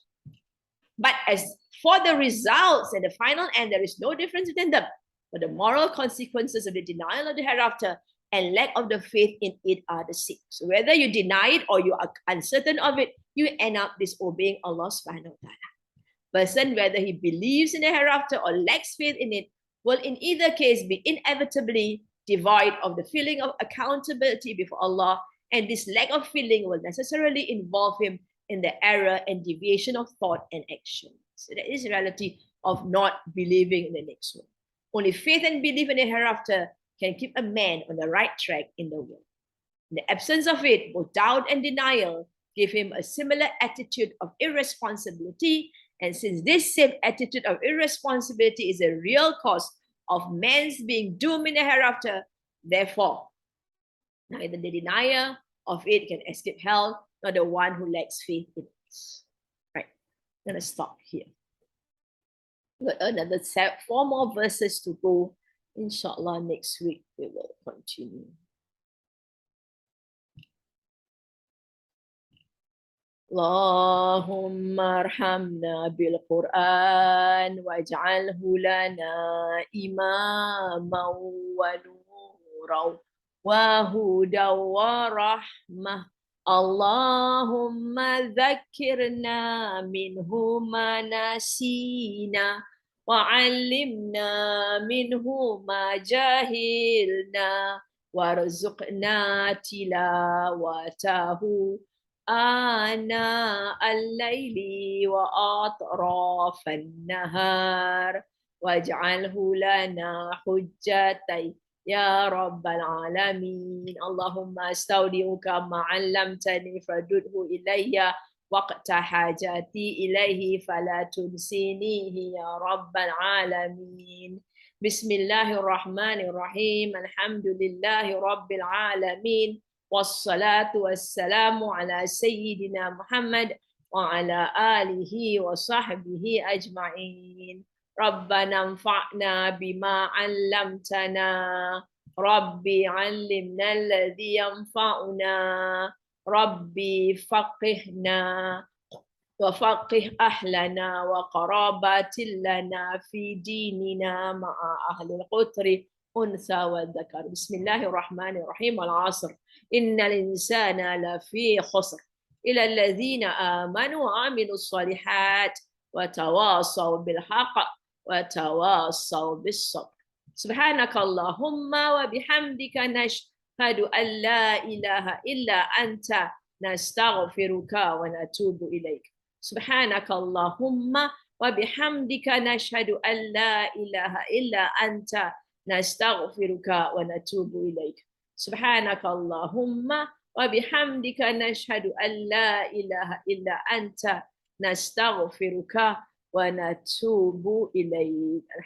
But as for the results and the final end, there is no difference between them. But the moral consequences of the denial of the hereafter and lack of the faith in it are the same. So whether you deny it or you are uncertain of it, you end up disobeying Allah subhanahu wa ta'ala. Person, whether he believes in the hereafter or lacks faith in it, will in either case be inevitably devoid of the feeling of accountability before Allah, and this lack of feeling will necessarily involve him in the error and deviation of thought and action. So that is the reality of not believing in the next world. Only faith and belief in the hereafter can keep a man on the right track in the world. In the absence of it, both doubt and denial give him a similar attitude of irresponsibility. And since this same attitude of irresponsibility is a real cause of man's being doomed in the hereafter, therefore, neither the denier of it can escape hell, nor the one who lacks faith in it. Right, I'm going to stop here. We've got another 4 more verses to go. Inshallah, next week we will continue. اللهم ارحمنا بالقرآن واجعله لنا إماما ونورا وهدى ورحمة. اللهم ذكرنا منه ما نسينا وعلمنا منه ما جهلنا وارزقنا تلاوته آناء الليل وأطراف النهار واجعله لنا حجتي يا رب العالمين. اللهم استودعك ما علمتني فردده إلي وقت حاجتي إليه فلا تنسينيه يا رب العالمين. بسم الله الرحمن الرحيم. الحمد لله رب العالمين والصلاة والسلام على سيدنا محمد وعلى آله وصحبه أجمعين. ربنا انفعنا بما علمتنا ربي علمنا الذي ينفعنا ربي فقهنا وفقه أهلنا وقرابات لنا في ديننا مع أهل القطر أنثى والذكر. بسم الله الرحمن الرحيم. والعصر إن الإنسان لفي خسر إلى الذين آمنوا وعملوا الصالحات وتواصوا بالحق وتواصوا بالصبر. سبحانك اللهم وبحمدك نشهد أن لا إله إلا أنت نستغفرك ونتوب إليك. سبحانك اللهم وبحمدك نشهد أن لا إله إلا أنت نستغفرك ونتوب إليك. سبحانك اللهم وبحمدك نشهد أن لا إله إلا أنت نستغفرك ونتوب إليك.